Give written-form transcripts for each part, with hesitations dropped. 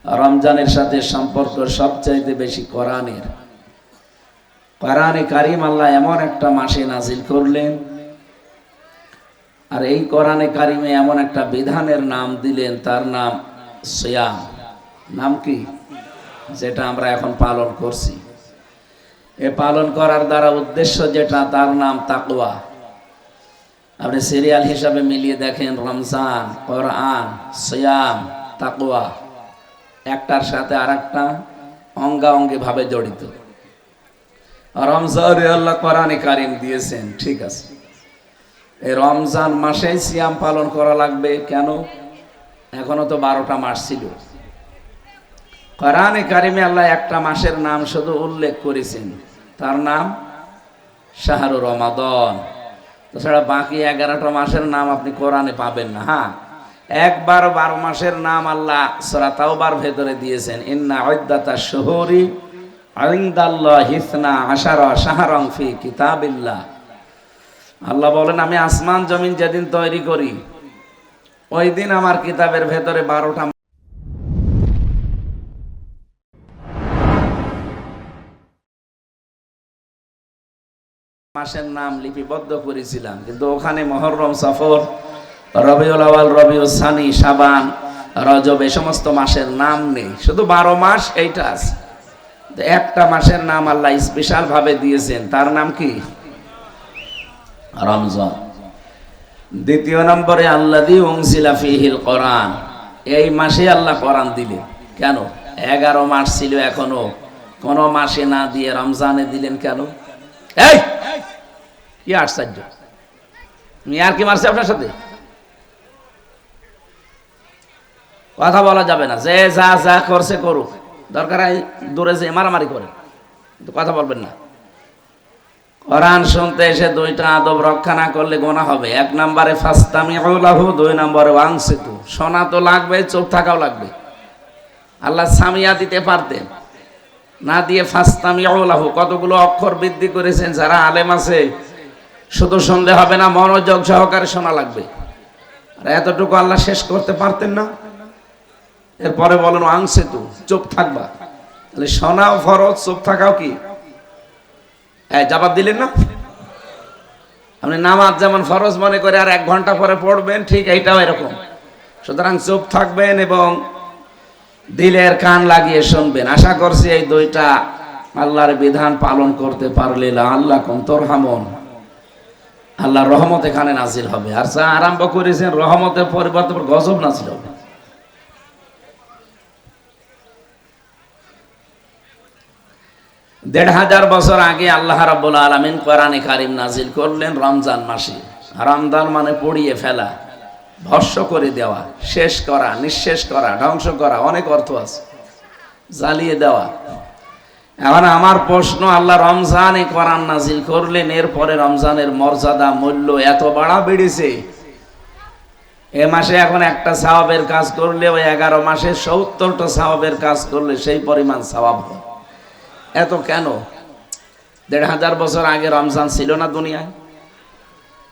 রমজানের সাথে সম্পর্ক সবচাইতে বেশি কোরআনের। কোরআনে কারিম আল্লাহ এমন একটা মাসে নাজিল করলেন, আর এই কোরআনে কারিমে এমন একটা বিধানের নাম দিলেন, তার নাম সিয়াম। নাম কি? যেটা আমরা এখন পালন করছি। এ পালন করার দ্বারা উদ্দেশ্য যেটা, তার নাম তাকওয়া। আপনি সিরিয়াল হিসাবে মিলিয়ে দেখেন, রমজান, কোরআন, সিয়াম, তাকওয়া একটার সাথে আরেকটা অঙ্গাঅঙ্গি ভাবে জড়িত। রমজান আল্লাহ কোরআনে কারিম দিয়েছেন, ঠিক আছে। এই রমজান মাসে সিয়াম পালন করা লাগবে কেন? এখনো তো 12টা মাস ছিল। কোরআনে কারিমে আল্লাহ একটা মাসের নাম শুধু উল্লেখ করেছেন, তার নাম শাহরুর রমাদান। তাছাড়া বাকি 11টা মাসের নাম আপনি কোরআনে পাবেন না। হ্যাঁ, একবার 12 মাসের নাম আল্লাহ সূরা তাওবার ভেতরে দিয়েছেন, ইন্না ইদ্দাতাশ শুহুরি ইনদাল্লাহি 12 শাহরান ফি কিতাবিল্লাহ। আল্লাহ বলেন, আমি আসমান জমিন যেদিন তৈরি করি, ওই দিন আমার কিতাবের ভেতরে 12টা মাসের নাম লিপিবদ্ধ করেছিলাম, কিন্তু ওখানে মুহররম, সফর, রবিউল আউয়াল, রবিউল সানি, শাবান, রজব এই সমস্ত মাসের নাম নেই। শুধু 12 মাস এইটা আছে। একটা মাসের নাম আল্লাহ স্পেশাল ভাবে দিয়েছেন, তার নাম কি? রমজান। দ্বিতীয় নম্বরে আল্লাযী উনজিলা ফীহিল কোরআন। এই মাসে আল্লাহ কোরআন দিলেন কেন? 11 মাস ছিল, এখনো কোন মাসে না দিয়ে রমজানে দিলেন কেন? এই কি আশ্চর্য! আর কি মারছে আপনার সাথে? কথা বলা যাবে না। যে যা যা করছে করুক, দরকার দূরে যে মারামারি করে, কিন্তু কথা বলবেন না। কোরআন শুনতে এসে 2টা আদব রক্ষা না করলে গোনা হবে। 1 নম্বরে ফাসতামিউ লাহু, 2 নম্বরে ওয়ানসিতু। শোনা তো লাগবে, চুপ থাকাও লাগবে। আল্লাহ সামিয়া দিতে পারতেন, না দিয়ে ফাসতামিউ লাহু। কতগুলো অক্ষর বৃদ্ধি করেছেন। যারা আলেম আছে, শুধু শুনলে হবে না, মনোযোগ সহকারে শোনা লাগবে। আর এতটুকু আল্লাহ শেষ করতে পারতেন না? এরপরে বলেন ওয়ানসিতু, চুপ থাকবা। তাহলে শোনাও ফরজ, চুপ থাকাও কি? জবাব দিলেন না? আপনি নামাজ যেমন ফরজ মনে করে আর 1 ঘন্টা পরে পড়বেন, ঠিক এইটাও এরকম। সুতরাং চুপ থাকবেন এবং দিলের কান লাগিয়ে শুনবেন। আশা করছি এই 2টা আল্লাহর বিধান পালন করতে পারলে লাআল্লাকুম তুরহামুন, আল্লাহর রহমত এখানে নাজিল হবে। আর যা আরম্ভ করেছেন, রহমতের পরিবর্তে গজব নাজিল হবে। দেড় হাজার বছর আগে আল্লাহ রাব্বুল আলামিন কোরআনে কারিম নাজিল করলেন রমজান মাসে। রমজান মানে পুড়িয়ে ফেলা, ভস্ম করে দেওয়া, শেষ করা, নিঃশেষ করা, ধ্বংস করা, অনেক অর্থ আছে। জ্বালিয়ে দেওয়া। এখন আমার প্রশ্ন, আল্লাহ রমজানে কোরআন নাজিল করলেন, এরপরে রমজানের মর্যাদা, মূল্য এত বেড়েছে। এ মাসে এখন একটা সওয়াবের কাজ করলে ওই 11 মাসে 70টা সওয়াবের কাজ করলে সেই পরিমাণ সওয়াব হয়। এত কেন? 1500 বছর আগে রমজান ছিল না দুনিয়ায়?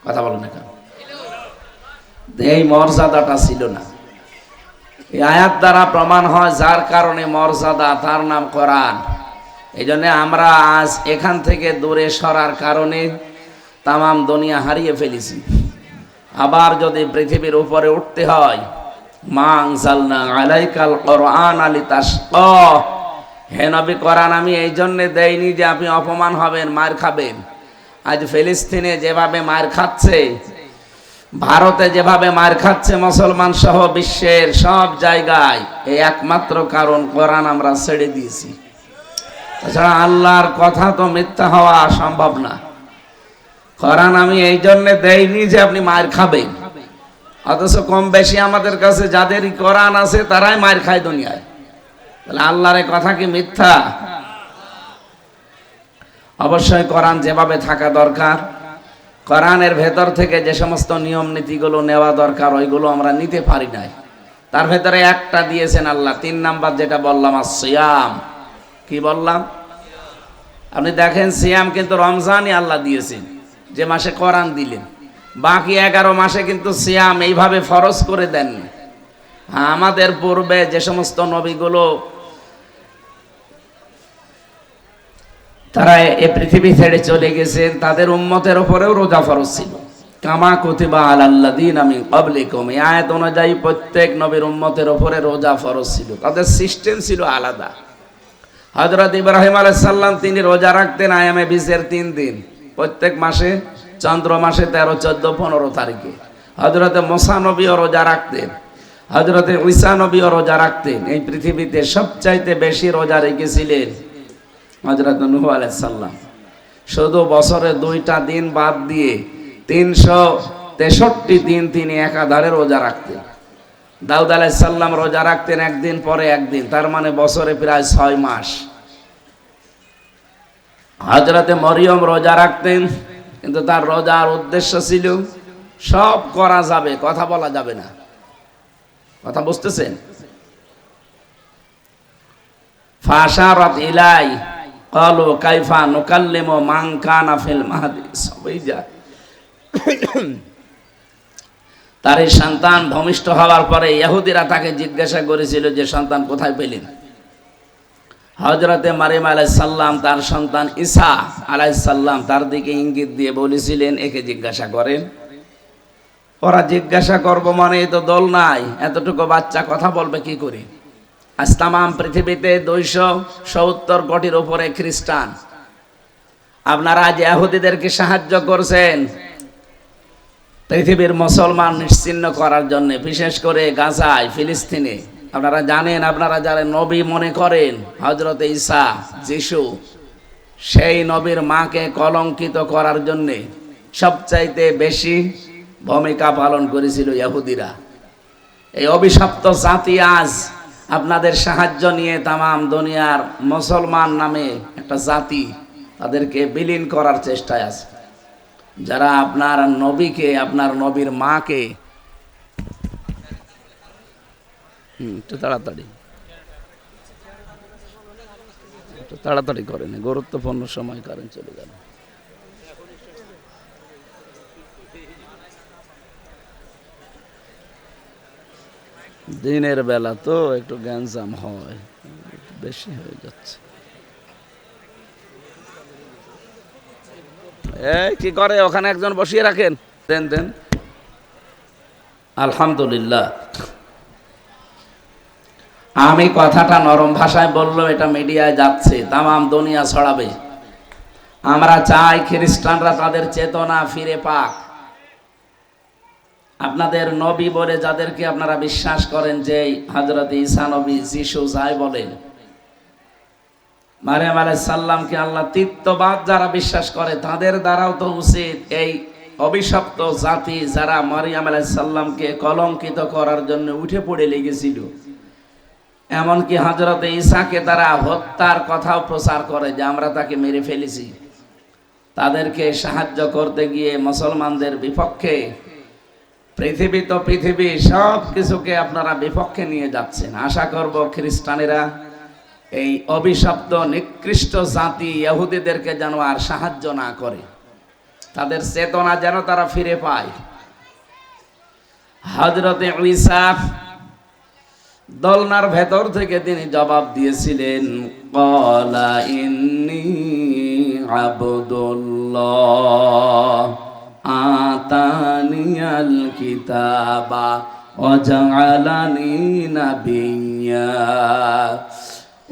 কথা বলো না কেন? এই মর্যাদাটা ছিল না। এই আয়াত দ্বারা প্রমাণ হয়, যার কারণে মর্যাদা, তার নাম কোরআন। এই জন্য আমরা আজ এখান থেকে দূরে সরার কারণে তামাম দুনিয়া হারিয়ে ফেলেছি। আবার যদি পৃথিবীর উপরে উঠতে হয়, মা আনজালনা আলাইকাল কোরআনা লিতাশকা। হে নবী, কোরআন আমি এই জন্য দেইনি যে আপনি অপমান হবেন, মার খাবেন। আজ ফিলিস্তিনে যেভাবে মার খাচ্ছে, ভারতে যেভাবে মার খাচ্ছে মুসলমান সহ বিশ্বের সব জায়গায়, এই একমাত্র কারণ কোরআন আমরা ছেড়ে দিয়েছি। তাছাড়া আল্লাহর কথা তো মিথ্যা হওয়া সম্ভব না। কোরআন আমি এই জন্য দেইনি যে আপনি মার খাবেন, অথচ কম বেশি আমাদের কাছে যাদেরই কোরআন আছে তারাই মার খায় দুনিয়ায়। তাহলে আল্লাহর কথা কি মিথ্যা? অবশ্যই কোরআন যেভাবে থাকা দরকার, কোরআনের ভেতর থেকে যে সমস্ত নিয়ম নীতিগুলো নেওয়া দরকার, ওইগুলো আমরা নিতে পারি নাই। তার ভেতরে একটা দিয়েছেন আল্লাহ, 3 নাম্বার যেটা বললাম, সিয়াম। কি বললাম? আপনি দেখেন, সিয়াম কিন্তু রমজানই আল্লাহ দিয়েছেন, যে মাসে কোরআন দিলেন। বাকি 11 মাসে কিন্তু সিয়াম এইভাবে ফরজ করে দেননি। আমাদের পূর্বে যে সমস্ত নবীগুলো তারা এই পৃথিবী ছেড়ে চলে গেছেন, তাদের উম্মতের উপরেও রোজা ফরজ ছিল। কামা কুতিবা আলাল্লাযীনা মিন ক্বাবলিকুম, এই আয়াত অনুযায়ী প্রত্যেক নবীর উম্মতের উপরে রোজা ফরজ ছিল। তাদের সিস্টেম ছিল আলাদা। হযরত ইব্রাহিম আলাইহিস সালাম তিনি রোজা রাখতেন আয়ামে বীজের 3 দিন, প্রত্যেক মাসে, চন্দ্র মাসে 13, 14, 15 তারিখে। হযরত মুসা নবীও রোজা রাখতেন, হযরত ঈসা নবীও রোজা রাখতেন। এই পৃথিবীতে সবচাইতে বেশি রোজা রেখেছিলেন হযরত নূহ আলাইহিস সালাম। শুধু বছরে 2টা দিন বাদ দিয়ে 363 দিন তিনি একাধারে রোজা রাখতেন। দাউদ আলাইহিস সালাম রোজা রাখতেন একদিন পরে একদিন, তার মানে বছরে প্রায় 6 মাস। হযরতে মরিয়ম রোজা রাখতেন, কিন্তু তার রোজার উদ্দেশ্য ছিল সব করা যাবে, কথা বলা যাবে না। কথা বুঝতেছেন? ফাশারাত ইলাই ক্বালু কাইফা নুকাল্লিমু মান কানা ফিল মাহদি সাবিয়্যা। তার এই সন্তান ভূমিষ্ঠ হওয়ার পরে ইহুদিরা তাকে জিজ্ঞাসা করেছিল যে সন্তান কোথায় পেলেন। হযরতে মারিয়াম আলাইহিস সালাম তার সন্তান ঈসা আলাইহিস সালাম তার দিকে ইঙ্গিত দিয়ে বলেছিলেন একে জিজ্ঞাসা করেন। ওরা জিজ্ঞাসা করবো মানে তো দল নাই, এতটুকু বাচ্চা কথা বলবে কি করে? আজ তামাম পৃথিবীতে 270 কোটির উপরে খ্রিস্টান। আপনারা আজ ইহুদিদেরকে সাহায্য করছেন পৃথিবীর মুসলমান নিশ্চিহ্ন করার জন্য, বিশেষ করে গাজায়, ফিলিস্তিনে। আপনারা জানেন, আপনারা যারা নবী মনে করেন হযরত ঈসা, যিশু, সেই নবীর মাকে কলঙ্কিত করার জন্য সবচাইতে বেশি ভূমিকা পালন করেছিল ইহুদিরা। এই অভিশপ্ত জাতি আজ আপনাদের সাহায্য নিয়ে তামাম দুনিয়ার মুসলমান নামে একটা জাতি, তাদেরকে বিলীন করার চেষ্টায় আছে। যারা আপনার নবীকে, আপনার নবীর মাকে, একটু তাড়াতাড়ি করেন, গুরুত্বপূর্ণ সময় করেন, চলে গেল। দিনের বেলা তো একটু গ্যাঞ্জাম হয়, বেশি হয়ে যাচ্ছে। এই কি করে ওখানে একজন বসিয়ে রাখেন, দেন দেন। আলহামদুলিল্লাহ, আমি কথাটা নরম ভাষায় বললাম, এটা মিডিয়ায় যাচ্ছে, তামাম দুনিয়া ছড়াবে। আমরা চাই খ্রিস্টানরা তাদের চেতনা ফিরে পাক। আপনাদের নবী বলে যাদেরকে আপনারা বিশ্বাস করেন, যে হযরত ঈসা নবী, যিশু, যাই বলেন, মারিয়াম আলাইহিস সালামকে আল্লাহ তৃতীয়বাদ যারা বিশ্বাস করে, তাদের দ্বারাও তো উচিত এই অভিশপ্ত জাতি যারা মারিয়াম আলাইহিস সালামকে কলঙ্কিত করার জন্য উঠে পড়ে লেগেছিল, এমনকি হযরত ঈসাকে তারা হত্যার কথাও প্রচার করে যে আমরা তাকে মেরে ফেলেছি, তাদেরকে সাহায্য করতে গিয়ে মুসলমানদের বিপক্ষে পৃথিবী সব কিছুকে আপনারা বিপক্ষে নিয়ে যাচ্ছেন। আশা করব খ্রিস্টানেরা এই অভিশপ্ত নিকৃষ্ট জাতি ইহুদিদেরকে যেন আর সাহায্য না করে, তাদের চেতনা যেন তারা ফিরে পায়। হযরতে ঈসা দোলনার ভেতর থেকে তিনি জবাব দিয়েছিলেন, ক্বালা ইন্নী আবদুল্লাহ আতানিয়াল কিতাবা ওয়া জাআলানি নাবিয়্যা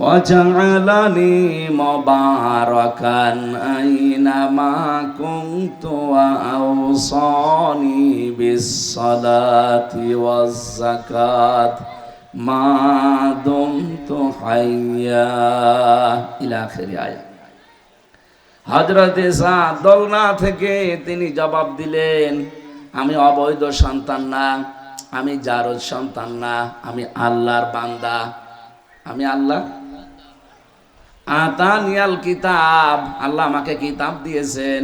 ওয়া জাআলানি মুবারাকান আইনামা কুনতু ওয়া আওসানি বিস-সালাতি ওয়াজ-যাকাত মা দুমতু হাইয়্যা, ইলা আখিরি আয়াত। হযরত ঈসা দোলনা থেকে তিনি জবাব দিলেন, আমি অবৈধ সন্তান না, আমি জারজ সন্তান না, আমি আল্লাহর বান্দা, আমি আল্লাহ। আতানিয়াল কিতাব, আল্লাহ আমাকে কিতাব দিয়েছেন,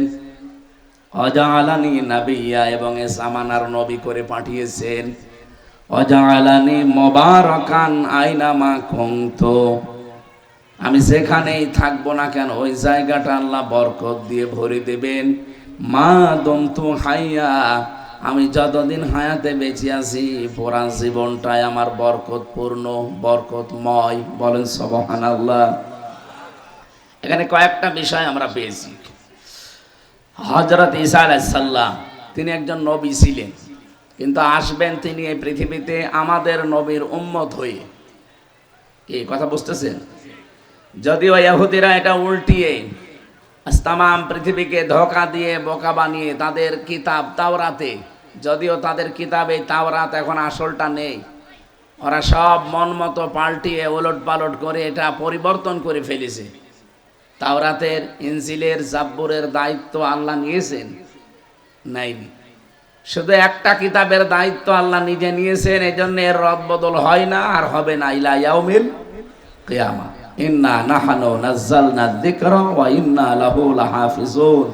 ওয়াজআলানি নাবিয়্যা, এবং এ জামানার নবী করে পাঠিয়েছেন, ওয়াজআলানি মুবারাকান আইনামা কুনতু, আমি যেখানেই থাকবো না কেন ওই জায়গাটা আল্লাহ বরকত দিয়ে ভরে দেবেন। মা দুমতু হাইয়া, আমি যতদিন হায়াতে বেঁচে আছি পুরা জীবনটাই আমার বরকতপূর্ণ, বরকতময়। বলেন সুবহানাল্লাহ। এখানে কয়েকটা বিষয় আমরা পেয়েছি। হযরত ঈসা আলাইহিস সালাম তিনি একজন নবী ছিলেন, কিন্তু আসবেন তিনি এই পৃথিবীতে আমাদের নবীর উম্মত হয়ে। কি কথা বুঝতেছেন? যদিও ইহুদিরা এটা উল্টিয়ে তামাম পৃথিবীকে ধোঁকা দিয়ে বোকা বানিয়ে তাদের কিতাব তাওরাতে, যদিও তাদের কিতাবে তাওরাত এখন আসলটা নেই, ওরা সব মন মতো পাল্টিয়ে ওলট পালট করে এটা পরিবর্তন করে ফেলেছে। তাওরাতের, ইনজিলের, জাব্বুরের দায়িত্ব আল্লাহ নিয়েছেন? নাইনি। শুধু একটা কিতাবের দায়িত্ব আল্লাহ নিজে নিয়েছেন, এজন্য এর রদবদল হয় না আর হবে না ইলা ইয়াউমিল কিয়ামা। ইন্না নাহনু নাযালনা যিকরা ওয়া ইন্না লাহু লাহাফিজুন।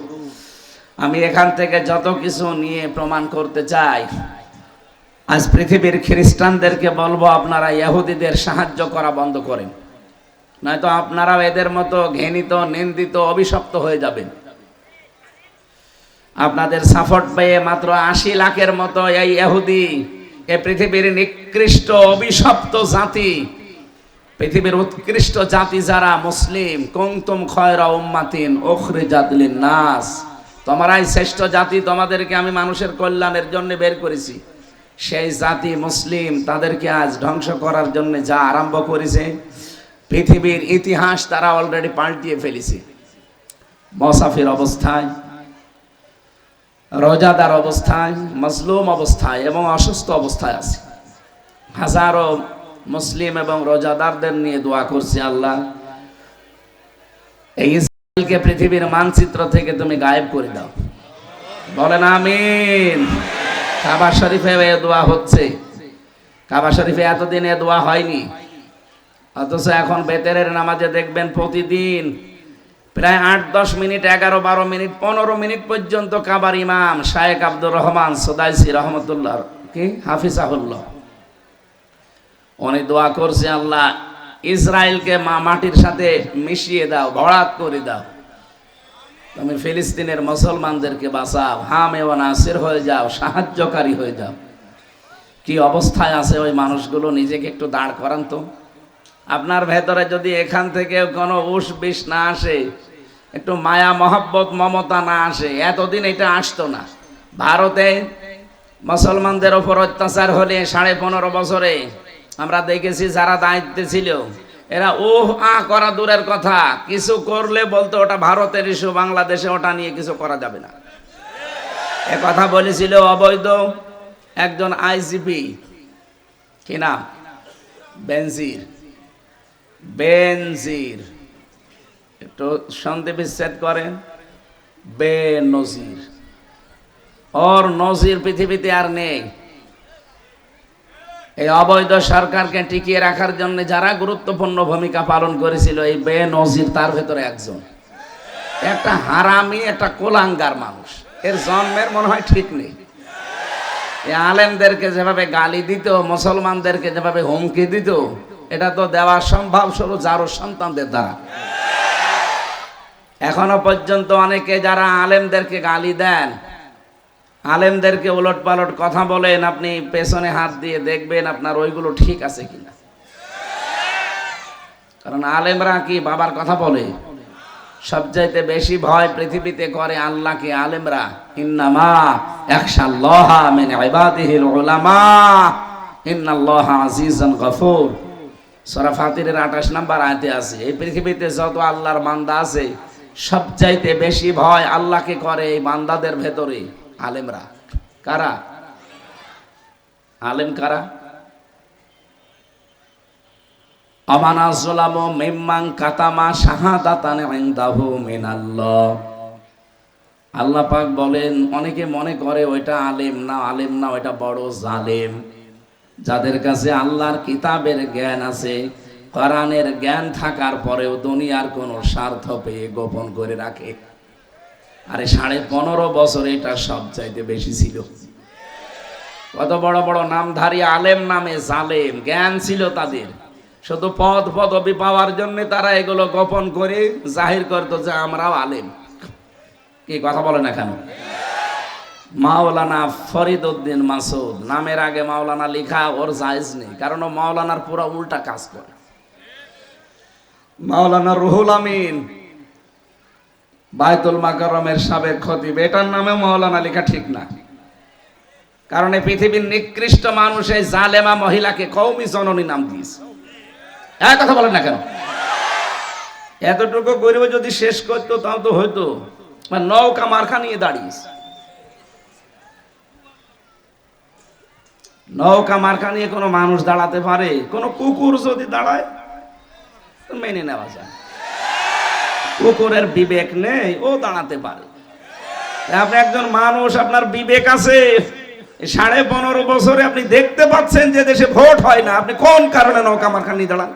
আমি এখান থেকে যত কিছু নিয়ে প্রমাণ করতে চাই, আজ পৃথিবীর খ্রিস্টানদেরকে বলবো আপনারা ইহুদিদের সাহায্য করা বন্ধ করেন, নয়তো আপনারাও এদের মতো ঘৃণিত, নিন্দিত, অভিশপ্ত হয়ে যাবেন। আপনাদের সাপোর্ট পেয়ে মাত্র 80 লাখের মতো এই ইহুদি, এ পৃথিবীর নিকৃষ্ট অভিশপ্ত জাতি, পৃথিবীর উৎকৃষ্ট জাতি যারা মুসলিম, কুনতুম খায়রা উম্মাতিন উখরিজাত লিন-নাস, তোমরাই শ্রেষ্ঠ জাতি, তোমাদেরকে আমি মানুষের কল্যাণের জন্য বের করেছি। সেই জাতি মুসলিম, তাদেরকে আজ ধ্বংস করার জন্য যা আরম্ভ করেছে, পৃথিবীর ইতিহাস তারা অলরেডি পাল্টিয়ে ফেলেছে। মুসাফির অবস্থায়, রোজাদার অবস্থায়, মজলুম অবস্থায় এবং অসুস্থ অবস্থায় আছে। হাজারো মুসলিম এবং রোজাদারদের নিয়ে দোয়া করছি, আল্লাহ এই ইসরায়েলকে পৃথিবীর মানচিত্র থেকে তুমি গায়েব করে দাও। বলেন আমিন। কাবা শরীফে এ দোয়া হচ্ছে। কাবা শরীফে এতদিন এ দোয়া হয়নি, অথচ এখন বেতেরের নামাজে দেখবেন প্রতিদিন প্রায় 8-10 মিনিট, 11-12 মিনিট, 15 মিনিট পর্যন্ত কাবার ইমাম শায়েখ আব্দুর রহমান সুদাইসি রহমতুল্লাহ কি হাফিজাহুল্লাহ উনি দোয়া করছে, আল্লাহ ইসরায়েলকে মাটির সাথে মিশিয়ে দাও, ভরাট করে দাও, তুমি ফিলিস্তিনের মুসলমানদেরকে বাঁচাও, হামে ওয়া নাসির হয়ে যাও, সাহায্যকারী হয়ে যাও। কি অবস্থায় আছে ওই মানুষগুলো, নিজেকে একটু দাঁড় করান তো। আপনার ভেতরে যদি এখান থেকে কোনো উস বিষ না আসে, একটু মায়া মহব্বত মমতা না আসে, এতদিন এটা আসতো না। ভারতে মুসলমানদের ওপর অত্যাচার হলে 15.5 বছরে আমরা দেখেছি যারা দায়িত্বে ছিল, এরা করা দূরের কথা, কিছু করলে বলতো ওটা ভারতের ইস্যু, বাংলাদেশে ওটা নিয়ে কিছু করা যাবে না। এ কথা বলেছিল অবৈধ একজন আইজিপি, কি নাম, বেনজির, একটু সন্ধি বিচ্ছেদ করেন, বেনজির। ওর নজির পৃথিবীতে আর নেই। এই অবৈধ সরকারকে টিকিয়ে রাখার জন্য যারা গুরুত্বপূর্ণ ভূমিকা পালন করেছিল, এই বেনজির তার ভেতরে একজন। একটা হারামি, একটা কোলাঙ্গার মানুষ, এর জন্মের মনে হয় ঠিক নেই। এই আলেমদেরকে যেভাবে গালি দিত, মুসলমানদেরকে যেভাবে হুমকি দিত, এটা তো দেওয়া সম্ভব শুধু যারো সন্তানদের দ্বারা। এখনো পর্যন্ত অনেকে যারা আলেমদেরকে গালি দেন, আলেমদেরকে উলট পালট কথা বলেন, আপনি পেছনে হাত দিয়ে দেখবেন আপনার ওইগুলো ঠিক আছে কিনা। কারণ আলেমরা কি বাবার কথা বলে? সবচাইতে বেশি ভয় পৃথিবীতে করে আল্লাহকে আলেমরা। ইন্নামা ইয়াখশাল্লাহা মিন ইবাদিহিল উলামা ইন্নাল্লাহা আজিজুন গফুর। সূরা ফাতিরের 28 নম্বর আয়াতে আছে, এই পৃথিবীতে যত আল্লাহর বান্দা আছে, সবচাইতে বেশি ভয় আল্লাহকে করে এই বান্দাদের ভেতরে আলেমরা। কারা আলেম? কারা? আমানা যুলামু মিম্মান কাতামা শাহাদাতান ইনদাহু মিনাল্লাহ। আল্লাহ পাক বলেন, অনেকে মনে করে ওইটা আলেম না, আলেম না, ওইটা বড় জালেম, যাদের কাছে আল্লাহর কিতাবের জ্ঞান আছে, কোরআনের জ্ঞান থাকার পরেও দুনিয়ার কোনো স্বার্থ পেয়ে গোপন করে রাখে। আরে 15.5 বছর এটা সবচাইতে বেশি ছিল। কত বড় বড় নামধারী আলেম নামে জালেম, জ্ঞান ছিল তাদের, শুধু পদ পদবি পাওয়ার জন্য তারা এগুলো গোপন করে জাহির করতো যে আমরাও আলেম। কি কথা বলে না কেন? মাওলানা ফরিদ উদ্দিন মাসুদ নামের আগে মাওলানা লেখা ওর জায়েজ নেই, কারণ ও মাওলানার পুরো উল্টা কাজ করে। মাওলানা রুহুল আমিন বায়তুল মাকাররমের সাবেক খতিব, এটার নামে মাওলানা লেখা ঠিক না, কারণ এই পৃথিবীর নিকৃষ্ট মানুষ এই জালেমা মহিলাকে কওমি জননী নাম দিয়েছে। এক কথা বলেন না কেন? এতটুকু গরিব যদি শেষ করতো তাও তো হয়তো, নৌকা মার্কা নিয়ে দাঁড়িয়েছে। নৌকা মার্কা নিয়ে কোনো মানুষ দাঁড়াতে পারে? কোনো কুকুর যদি দাঁড়ায় মেনে নেওয়া যায়। কুকুরের বিবেক নেই, ও দাঁড়াতে পারে। আপনি একজন মানুষ, আপনার বিবেক আছে। 15.5 বছরে আপনি দেখতে পাচ্ছেন যে দেশে ভোট হয় না, আপনি কোন কারণে নৌকা মার্কা নিয়ে দাঁড়ান?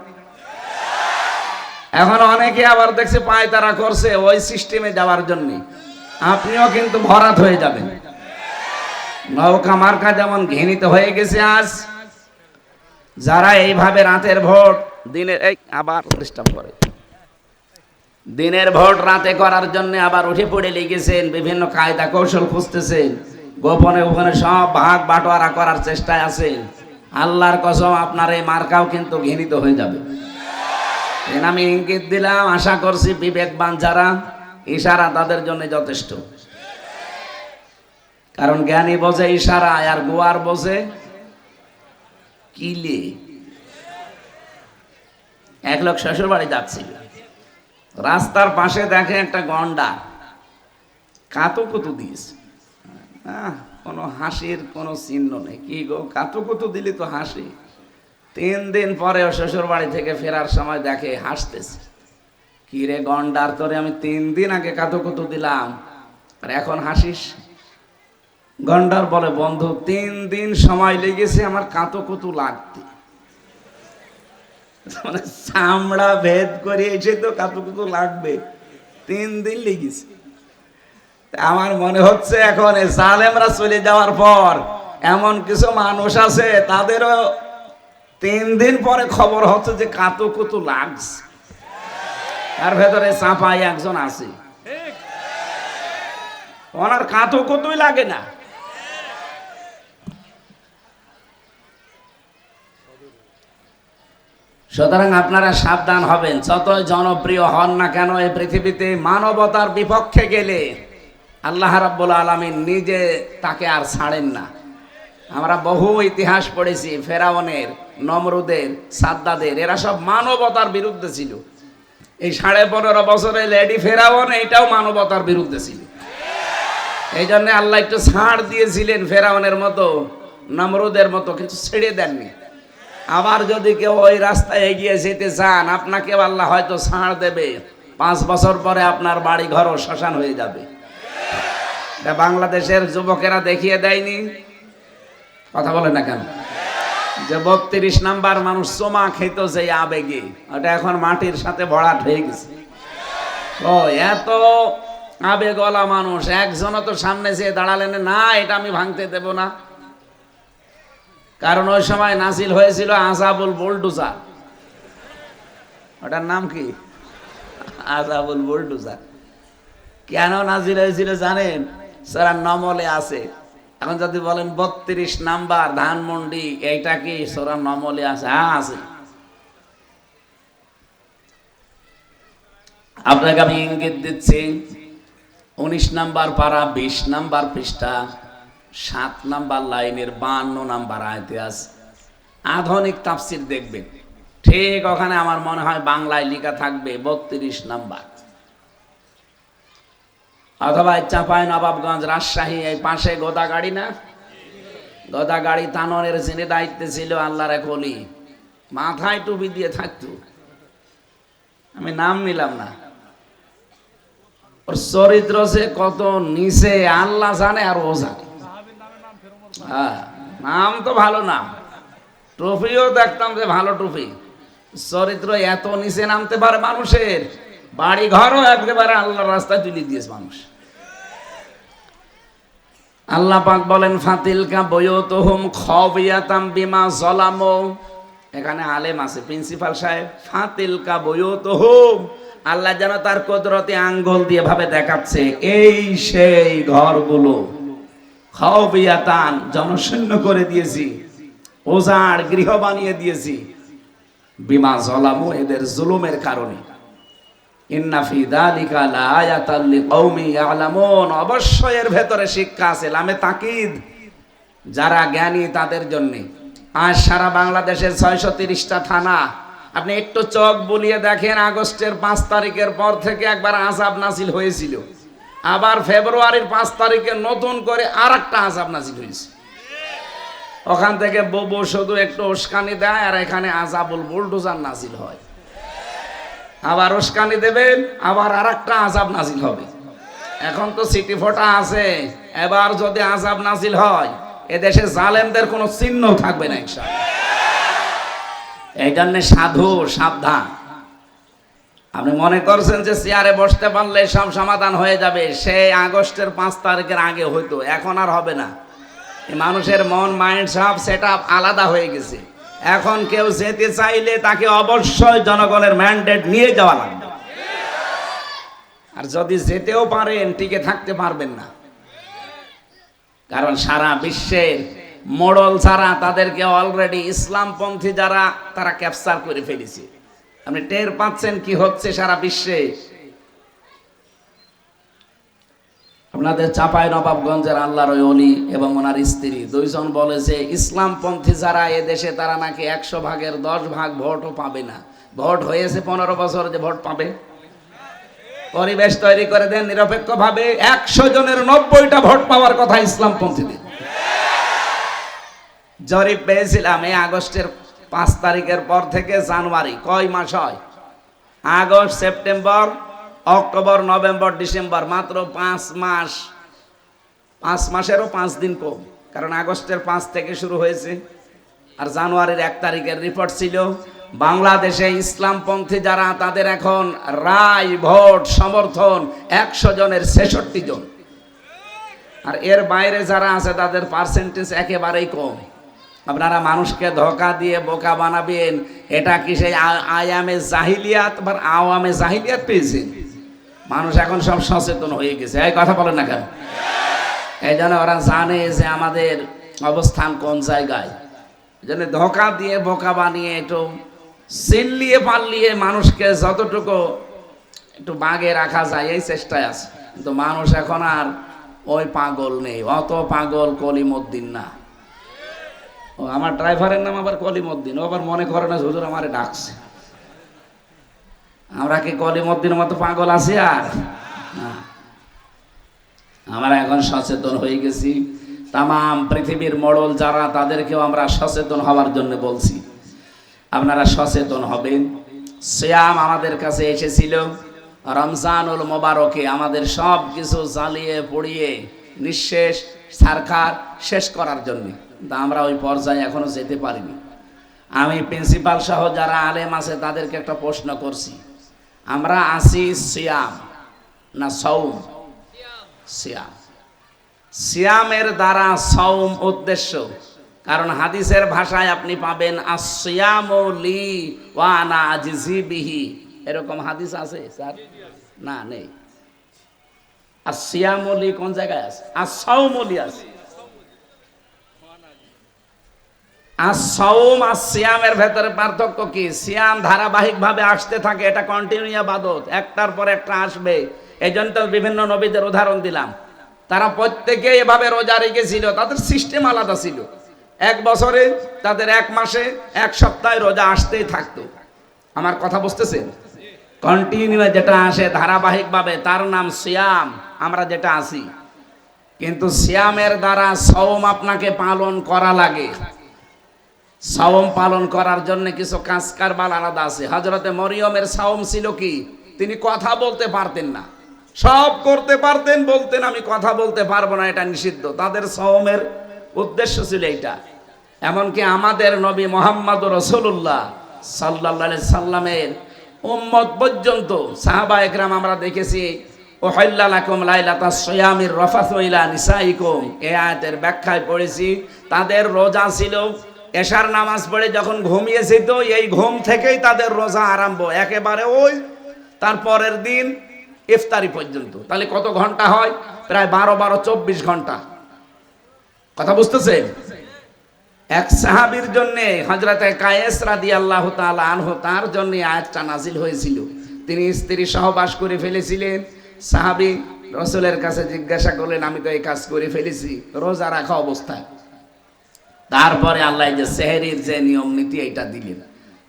এখন অনেকে আবার দেখছে পায়তারা করছে ওই সিস্টেমে যাওয়ার জন্য। আপনিও কিন্তু ভরাট হয়ে যাবেন। নৌকা মার্কা যেমন ঘৃণিত হয়ে গেছে আজ, যারা এইভাবে রাতের ভোট দিনের আবার ডিস্টার্ব করে, দিনের ভোট রাতে করার জন্য আবার উঠে পড়ে লেগেছেন, বিভিন্ন কায়দা কৌশল খুঁজতেছেন, গোপনে গোপনে সব ভাগ বাটোয়ারা করার চেষ্টায় আছেন। আল্লাহর কসম আপনার এই মার্কাও কিন্তু ঘৃণিত হয়ে যাবে। আমি ইঙ্গিত দিলাম, আশা করছি বিবেকবান যারা, ইশারা তাদের জন্য যথেষ্ট। কারণ জ্ঞানী বোঝে ইশারা, আর গোয়ার বোঝে কিলে। এক লোক শ্বশুর বাড়ি যাচ্ছিল, রাস্তার পাশে দেখে একটা গন্ডা কাতুকুতু দিয়েছে। কোনো হাসির কোনো চিহ্ন নেই। কি গো, কাতুকুতু দিলি তো হাসি। 3 দিন পরে শ্বশুর বাড়ি থেকে ফেরার সময় দেখে হাসতেছে। কি রে গন্ডার, তোরে আমি 3 দিন আগে কাতুকুতু দিলাম আর এখন হাসিস? গন্ডার বলে, বন্ধু 3 দিন সময় লেগেছে আমার কাতুকুতু লাগতে, মানে চামড়া ভেদ করে এসে তো কাতুকুতু লাগবে, 3 দিন লেগেছে। আমার মনে হচ্ছে এখন জালেমরা চলে যাওয়ার পর এমন কিছু মানুষ আছে তাদেরও 3 দিন পরে খবর হচ্ছে যে কাতুকুতু লাগছে। তার ভেতরে চাপাই একজন আছে, ওনার কাতুকুতুই লাগে না। সুতরাং আপনারা সাবধান হবেন। যতই জনপ্রিয় হন না কেন, এই পৃথিবীতে মানবতার বিপক্ষে গেলে আল্লাহ রাব্বুল আলামিন নিজে তাকে আর ছাড়েন না। আমরা বহু ইতিহাস পড়েছি, ফেরাউনের, নমরুদের, সাদ্দাদের, এরা সব মানবতার বিরুদ্ধে ছিল। এই 15.5 বছরে লেডি ফেরাউন এটাও মানবতার বিরুদ্ধে ছিল। এই জন্য আল্লাহ একটু ছাড় দিয়েছিলেন ফেরাউনের মতো, নমরুদের মতো, কিছু ছেড়ে দেননি। আবার যদি কেউ ওই রাস্তায় এগিয়ে যেতে চান, আপনাকে আল্লাহ হয়তো ছাড় দেবে, 5 বছর পরে আপনার বাড়ি ঘরও শ্মশান হয়ে যাবে। বাংলাদেশের যুবকেরা দেখিয়ে দেয়নি? কথা বলে না কেন? যে 32 নাম্বার মানুষ চোমা খেত যে আবেগে, ওটা এখন মাটির সাথে ভরাট হয়ে গেছে। ও এত আবেগওয়ালা মানুষ, একজনও তো সামনে যেয়ে দাঁড়ালেন না এটা আমি ভাঙতে দেব না। কারণ ওই সময় নাজিল হয়েছিল আযাবুল বুলডোজার। ওটার নাম কি? আযাবুল বুলডোজার। কেন নাজিল হয়েছিল জানেন? সূরা নমলে আছে। এখন যদি বলেন 32 নাম্বার ধানমন্ডি, এইটা কি সূরা নমলে আছে? হ্যাঁ আছে। আপনাকে আমি ইঙ্গিত দিচ্ছি, 19 নাম্বার পারা, 20 নাম্বার পৃষ্ঠা, 7 নাম্বার লাইনের 52 নাম্বার আয়াতে আছে। আধুনিক তাফসীর দেখবেন, ঠিক ওখানে আমার মনে হয় বাংলায় লেখা থাকবে 32 নাম্বার। অথবা চাঁপাই নবাবগঞ্জ, রাজশাহী, এই পাশে গোদাগাড়ি না, গোদাগাড়ি তানোরের যিনি দায়িত্বে ছিল আল্লাহর এক ওলি, মাথায় টুপি দিয়ে থাকতো, আমি নাম নিলাম না। ওর চরিত্র যে কত নিচে আল্লাহ জানে আর ও জানে। হ্যাঁ, নাম তো ভালো নাম, টুপিও দেখতাম যে ভালো টুপি। চরিত্র এত নিচে নামতে পারে মানুষের, বাড়ি ঘরও একেবারে আল্লাহর রাস্তায় তুলে দিয়েছে মানুষ। আল্লাহ পাক বলেন ফাতিলকা বুয়ুতুহুম খাবিয়াতাম বিমা যালামু। এখানে আলেম আছে, প্রিন্সিপাল সাহেব। ফাতিলকা বুয়ুতুহুম, আল্লাহ যেন তার কুদরতি আঙ্গুল দিয়ে ভাবে দেখাচ্ছে এই সেই ঘরগুলো খাওবিয়াতান, জনশূন্য করে দিয়েছি, ওজাড় গৃহ বানিয়ে দিয়েছি, বিমা জলামু, এদের জুলুমের কারণে। ইন্না ফি যালিকা লাআয়াতাল লিকাউমি ইয়ালামুন, অবশ্যই এর ভেতরে শিক্ষা আছে, লামে তাকিদ, যারা জ্ঞানী তাদের জন্য। আজ সারা বাংলাদেশের 630টা থানা, আপনি একটু চোখ বুলিয়ে দেখেন, আগস্টের 5 তারিখের পর থেকে একবার আযাব নাজিল হয়েছিল, আবার ফেব্রুয়ারির 5 তারিখে নতুন করে আরেকটা আযাব নাজিল হয়েছে। ওখান থেকে ববু শুধু একটু উস্কানি দেয়, আর এখানে আযাবুল বুলডোজার নাজিল হয়। আবার উস্কানি দেবেন, আবার আরেকটা আযাব নাজিল হবে। এখন তো সিটি ফোটা আছে, এবার যদি আযাব নাজিল হয়, এদেশে জালেমদের কোনো চিহ্ন থাকবে না ইনশাআল্লাহ। এই জন্য সাধু সাবধান। আপনি মনে করছেন যে চেয়ারে বসতে পারলে সব সমাধান হয়ে যাবে, সেই আগস্টের 5 তারিখের আগে হইতো, এখন আর হবে না। মানুষের মন, মাইন্ড সব সেট আপ আলাদা হয়ে গেছে। এখন কেউ যেতে চাইলে তাকে অবশ্যই জনগণের ম্যান্ডেট নিয়ে যাওয়া লাগবে, আর যদি যেতেও পারেন টিকে থাকতে পারবেন না, কারণ সারা বিশ্বের মোড়ল ছাড়া তাদেরকে অলরেডি ইসলামপন্থী যারা, তারা ক্যাপচার করে ফেলেছে। আপনি টের পাচ্ছেন কি হচ্ছে সারা বিশ্বে। আপনাদের চাঁপাইনবাবগঞ্জের আল্লাহর ওলি এবং ওনার স্ত্রী দুইজন বলে যে ইসলামপন্থী যারা এদেশে, তারা নাকি 100 ভাগের 10 ভাগ ভোটও পাবে না। ভোট হয়েছে 15 বছর, যে ভোট পাবে? পরিবেশ তৈরি করে দেন নিরপেক্ষভাবে, 100 জনের 90টা ভোট পাওয়ার কথা ইসলামপন্থীদের। জরিপ পেয়েছিলাম এই আগস্টের 5 তারিখের পর থেকে জানুয়ারি, কয় মাস হয়? August, September, October, November, December, মাত্র 5 মাস। 5 মাসেরও 5 দিন কম, কারণ আগস্টের 5 থেকে শুরু হয়েছে, আর জানুয়ারির 1 তারিখের রিপোর্ট ছিল বাংলাদেশে ইসলামপন্থী যারা, তাদের এখন রায়, ভোট, সমর্থন 100 জনের 66 জন, আর এর বাইরে যারা আছে তাদের পার্সেন্টেজ একেবারেই কম। আপনারা মানুষকে ধোঁকা দিয়ে বোকা বানাবেন, এটা কি সেই আয়ামে জাহিলিয়াত বা আওয়ামে জাহিলিয়াত পেয়েছেন? মানুষ এখন সব সচেতন হয়ে গেছে, এই কথা বলেন না কেন? এই জন্য ওরা জানে যে আমাদের অবস্থান কোন জায়গায়। এই জন্য ধোঁকা দিয়ে বোকা বানিয়ে একটু চিল্লিয়ে পাল্লিয়ে মানুষকে যতটুকু একটু বাগে রাখা যায় এই চেষ্টায় আছে, কিন্তু মানুষ এখন আর ওই পাগল নেই, অত পাগল কলিমউদ্দিন না। ও আমার ড্রাইভারের নাম আবার কলিমউদ্দিন, ও আবার মনে করে না হুজুর আমারে ডাকছে। আমরা কি কলিমউদ্দিনের মতো পাগল আছি? আর আমরা এখন সচেতন হয়ে গেছি। তামাম পৃথিবীর মোড়ল যারা, তাদেরকেও আমরা সচেতন হওয়ার জন্য বলছি, আপনারা সচেতন হবেন। সিয়াম আমাদের কাছে এসেছিল রমজানুল মোবারকে, আমাদের সব কিছু জ্বালিয়ে পুড়িয়ে নিঃশেষ ছারখার শেষ করার জন্য, কিন্তু আমরা ওই পর্যায়ে এখনো যেতে পারিনি। আমি প্রিন্সিপাল সহ যারা আলেম আছে তাদেরকে একটা প্রশ্ন করছি, আমরা আছি সিয়াম না সওম? সিয়াম। সিয়ামের দ্বারা সওম উদ্দেশ্য, কারণ হাদিসের ভাষায় আপনি পাবেন আসিয়ামু লি ওয়া আনা আজজি বিহি, এরকম হাদিস আছে স্যার? না, নেই। আসিয়ামু লি কোন জায়গায় আছে? আসসাওমু লি আছে। আসসাওম আর সিয়ামের ভেতরে পার্থক্য কি? সিয়াম ধারাবাহিকভাবে আসতে থাকে, এটা কন্টিনিউ ইবাদত, একটার পর একটা আসবে। এই জন্য তো বিভিন্ন নবীদের উদাহরণ দিলাম, তারা প্রত্যেকে এভাবে রোজা রেখেছিল, তাদের সিস্টেম আলাদা ছিল। 1 বছরে তাদের 1 মাসে 1 সপ্তাহে রোজা আসতেই থাকতো। আমার কথা বুঝতেছেন? কন্টিনিউ যেটা আসে ধারাবাহিকভাবে, তার নাম সিয়াম, আমরা যেটা আছি। কিন্তু সিয়ামের দ্বারা সওম আপনাকে পালন করা লাগে। সাওম পালন করার জন্য কিছু কাজ কারবার আলাদা আছে। হযরতে মরিয়মের সাওম ছিল কি? তিনি কথা বলতে পারতেন না, সব করতে পারতেন, বলতেন আমি কথা বলতে পারবো না, এটা নিষিদ্ধ। তাদের সাওমের উদ্দেশ্য ছিল এইটা। এমনকি আমাদের নবী মুহাম্মদুর রাসূলুল্লাহ সাল্লাল্লাহু আলাইহি সাল্লামের উম্মত পর্যন্ত সাহাবা একরাম আমরা দেখেছি, উহিল্লা লাকুম লাইলাতাস সিয়ামির রাফাসু ইলা নিসাইকুম, এই আয়াতের ব্যাখ্যায় পড়েছি তাদের রোজা ছিল এশার নামাজ পড়ে যখন ঘুমিয়েছে, তো এই ঘুম থেকেই তাদের রোজা আরম্ভ, একেবারে ওই তারপরের দিন ইফতারি পর্যন্ত। তাহলে কত ঘন্টা হয়? প্রায় 12 24 ঘন্টা। কথা বুঝতেছেন? এক সাহাবীর জন্য হযরতে কায়েস রাদিয়াল্লাহু তাআলা আনহু, তার জন্য আয়াতটা নাজিল হয়েছিল। তিনি স্ত্রী সহবাস করে ফেলেছিলেন। সাহাবী রাসূলের কাছে জিজ্ঞাসা করলেন, আমি তো এই কাজ করে ফেলেছি রোজা রাখা অবস্থায়। তারপরে আল্লাহ যে সেহরির যে নিয়ম নীতি এটা দিলেন।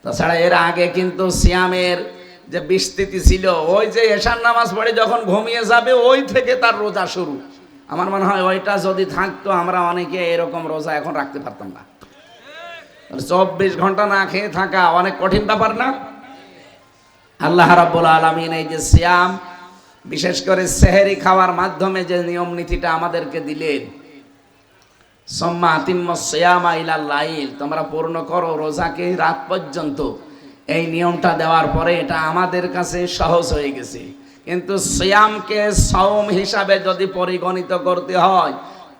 তাছাড়া এর আগে কিন্তু সিয়ামের যে বিস্তৃতি ছিল, ওই যে এশার নামাজ পড়ে যখন ঘুমিয়ে যাবে ওই থেকে তার রোজা শুরু। আমার মনে হয় ওইটা যদি থাকতো আমরা অনেকে এরকম রোজা এখন রাখতে পারতাম না। 24 ঘন্টা না খেয়ে থাকা অনেক কঠিন ব্যাপার না? আল্লাহ রাব্বুল আলামিন এই যে সিয়াম, বিশেষ করে সেহরি খাওয়ার মাধ্যমে যে নিয়ম নীতিটা আমাদেরকে দিলেন, সুম্মা আতিম্মুস সিয়ামা ইলাল লাইল, তোমরা পূর্ণ করো রোজাকে রাত পর্যন্ত। এই নিয়মটা দেওয়ার পরে এটা আমাদের কাছে সহজ হয়ে গেছে। কিন্তু সিয়ামকে সাওম হিসাবে যদি পরিগণিত করতে হয়,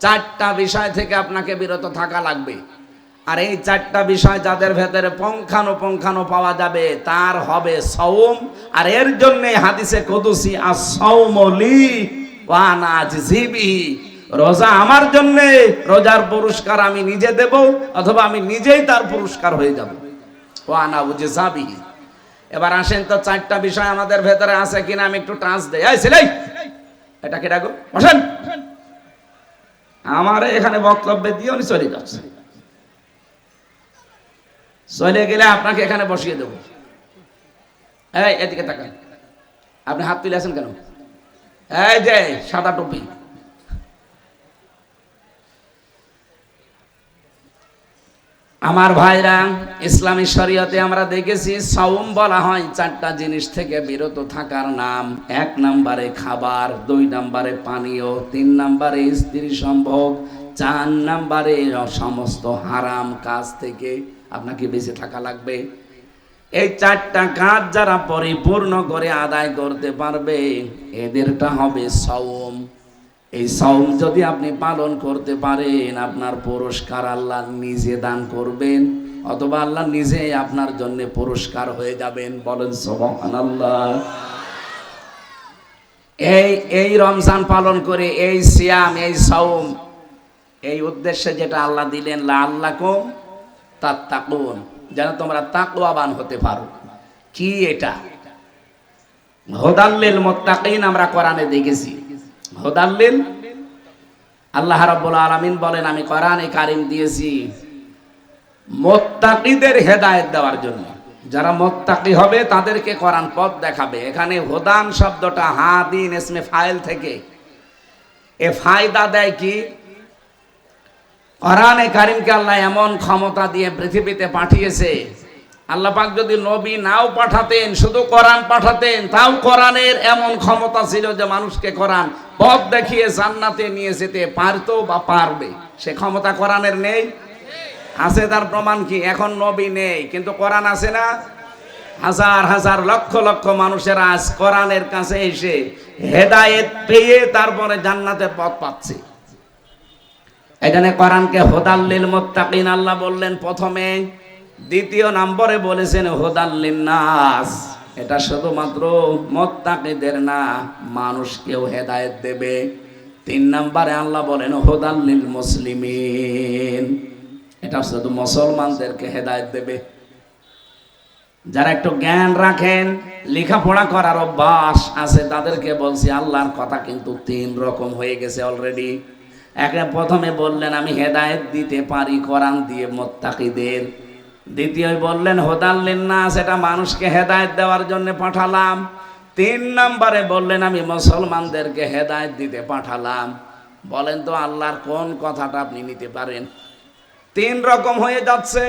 4টা বিষয় থেকে আপনাকে বিরত থাকা লাগবে। আর এই 4টা বিষয় যাদের ভেতরে পুঙ্খানুপুঙ্খানু পাওয়া যাবে তার হবে সাওম। আর এর জন্য হাদিসে কুদসি আস-সাওমু লি ওয়া আনা আজজি বিহি, রোজা আমার জন্য, রোজার পুরস্কার আমি নিজে দেব অথবা আমি নিজেই তার পুরস্কার হয়ে যাব। ওয়া আনা আজজি বিহি। এবার আসেন তো 4টা বিষয় আমাদের ভেতরে আছে কিনা আমি একটু টাচ দেই। এই ছেলে, এটা কি ডাকো, বসেন। আমারে এখানে বক্তব্য দিয়ে উনি চলে যাচ্ছে। চলে গেলে আপনাকে এখানে বসিয়ে দেব। এই এদিকে তাকান, আপনি হাত তুলে আছেন কেন? এই যে সাদা টুপি, আমার ভাইরা, ইসলামী শরীয়তে আমরা দেখেছি সাওম বলা হয় 4টা জিনিস থেকে বিরত থাকার নাম। 1 নম্বরে খাবার, 2 নম্বরে পানীয়, 3 নম্বরে স্ত্রী সম্ভোগ, 4 নম্বরে সমস্ত হারাম কাজ থেকে আপনাকে বেঁচে থাকা লাগবে। এই 4টা কাজ যারা পরিপূর্ণ করে আদায় করতে পারবে এদেরটা হবে সাওম। এই সাওম যদি আপনি পালন করতে পারেন আপনার পুরস্কার আল্লাহ নিজে দান করবেন, অথবা আল্লাহ নিজে আপনার জন্য পুরস্কার হয়ে যাবেন। বলেন সুবহানাল্লাহ। এই রমজান পালন করে, এই সিয়াম, এই সাওম, এই উদ্দেশ্যে যেটা আল্লাহ দিলেন, লাআল্লাকুম তাত্তাকুন, যেন তোমরা তাকওয়াবান হতে পারো। কি এটা? হুদাল লিল মুত্তাকিন আমরা কোরআনে দেখেছি। হুদাল্লিল, আল্লাহ রাব্বুল আলামিন বলেন আমি কোরআনে কারীম দিয়েছি মুত্তাকিদের হেদায়েত দেওয়ার জন্য। যারা মুত্তাকি হবে তাদেরকে কোরআন পথ দেখাবে। এখানে হুদান শব্দটা হাদিন ইসমে ফাইল থেকে, এ ফায়দা দেয় কি? কোরআনে কারীমকে আল্লাহ এমন ক্ষমতা দিয়ে পৃথিবীতে পাঠিয়েছে। আল্লাহ পাক যদি নবী নাও পাঠাতেন, শুধু কোরআন পাঠাতেন, তাও কোরআনের এমন ক্ষমতা ছিল যে মানুষকে কোরআন পথ দেখিয়ে জান্নাতে নিয়ে যেতে পারতো বা পারবে। সে ক্ষমতা কোরআনের নেই? আছে। তার প্রমাণ কি? এখন নবী নেই কিন্তু কোরআন আছে না? হাজার হাজার লক্ষ লক্ষ মানুষের আজ কোরআনের কাছে এসে হেদায়েত পেয়ে তারপরে জান্নাতের পথ পাচ্ছে। এখানে কোরআনকে হুদাল লিল মুত্তাকিন আল্লাহ বললেন প্রথমে, 2 নম্বরে বলেছেন হুদাল লিন্নাস। এটা শুধুমাত্র মুত্তাকিদের না, মানুষকেও হেদায়েত দেবে। 3 নম্বরে আল্লাহ বলেন হুদাল লিল মুসলিমিন, এটা শুধু মুসলমানদেরকে হেদায়েত দেবে। যারা একটু জ্ঞান রাখেন, লেখাপড়া করার অভ্যাস আছে, তাদেরকে বলছি আল্লাহর কথা কিন্তু 3 রকম হয়ে গেছে অলরেডি। প্রথমে বললেন আমি হেদায়েত দিতে পারি কোরআন দিয়ে মুত্তাকিদের। দ্বিতীয় বললেন হুদাল লিন্নাস, এটা মানুষকে হেদায়েত দেওয়ার জন্য পাঠালাম। 3 নম্বরে বললেন আমি মুসলমানদেরকে হেদায়েত দিতে পাঠালাম। বলেন তো আল্লাহর কোন কথাটা আপনি নিতে পারেন? 3 রকম হয়ে যাচ্ছে।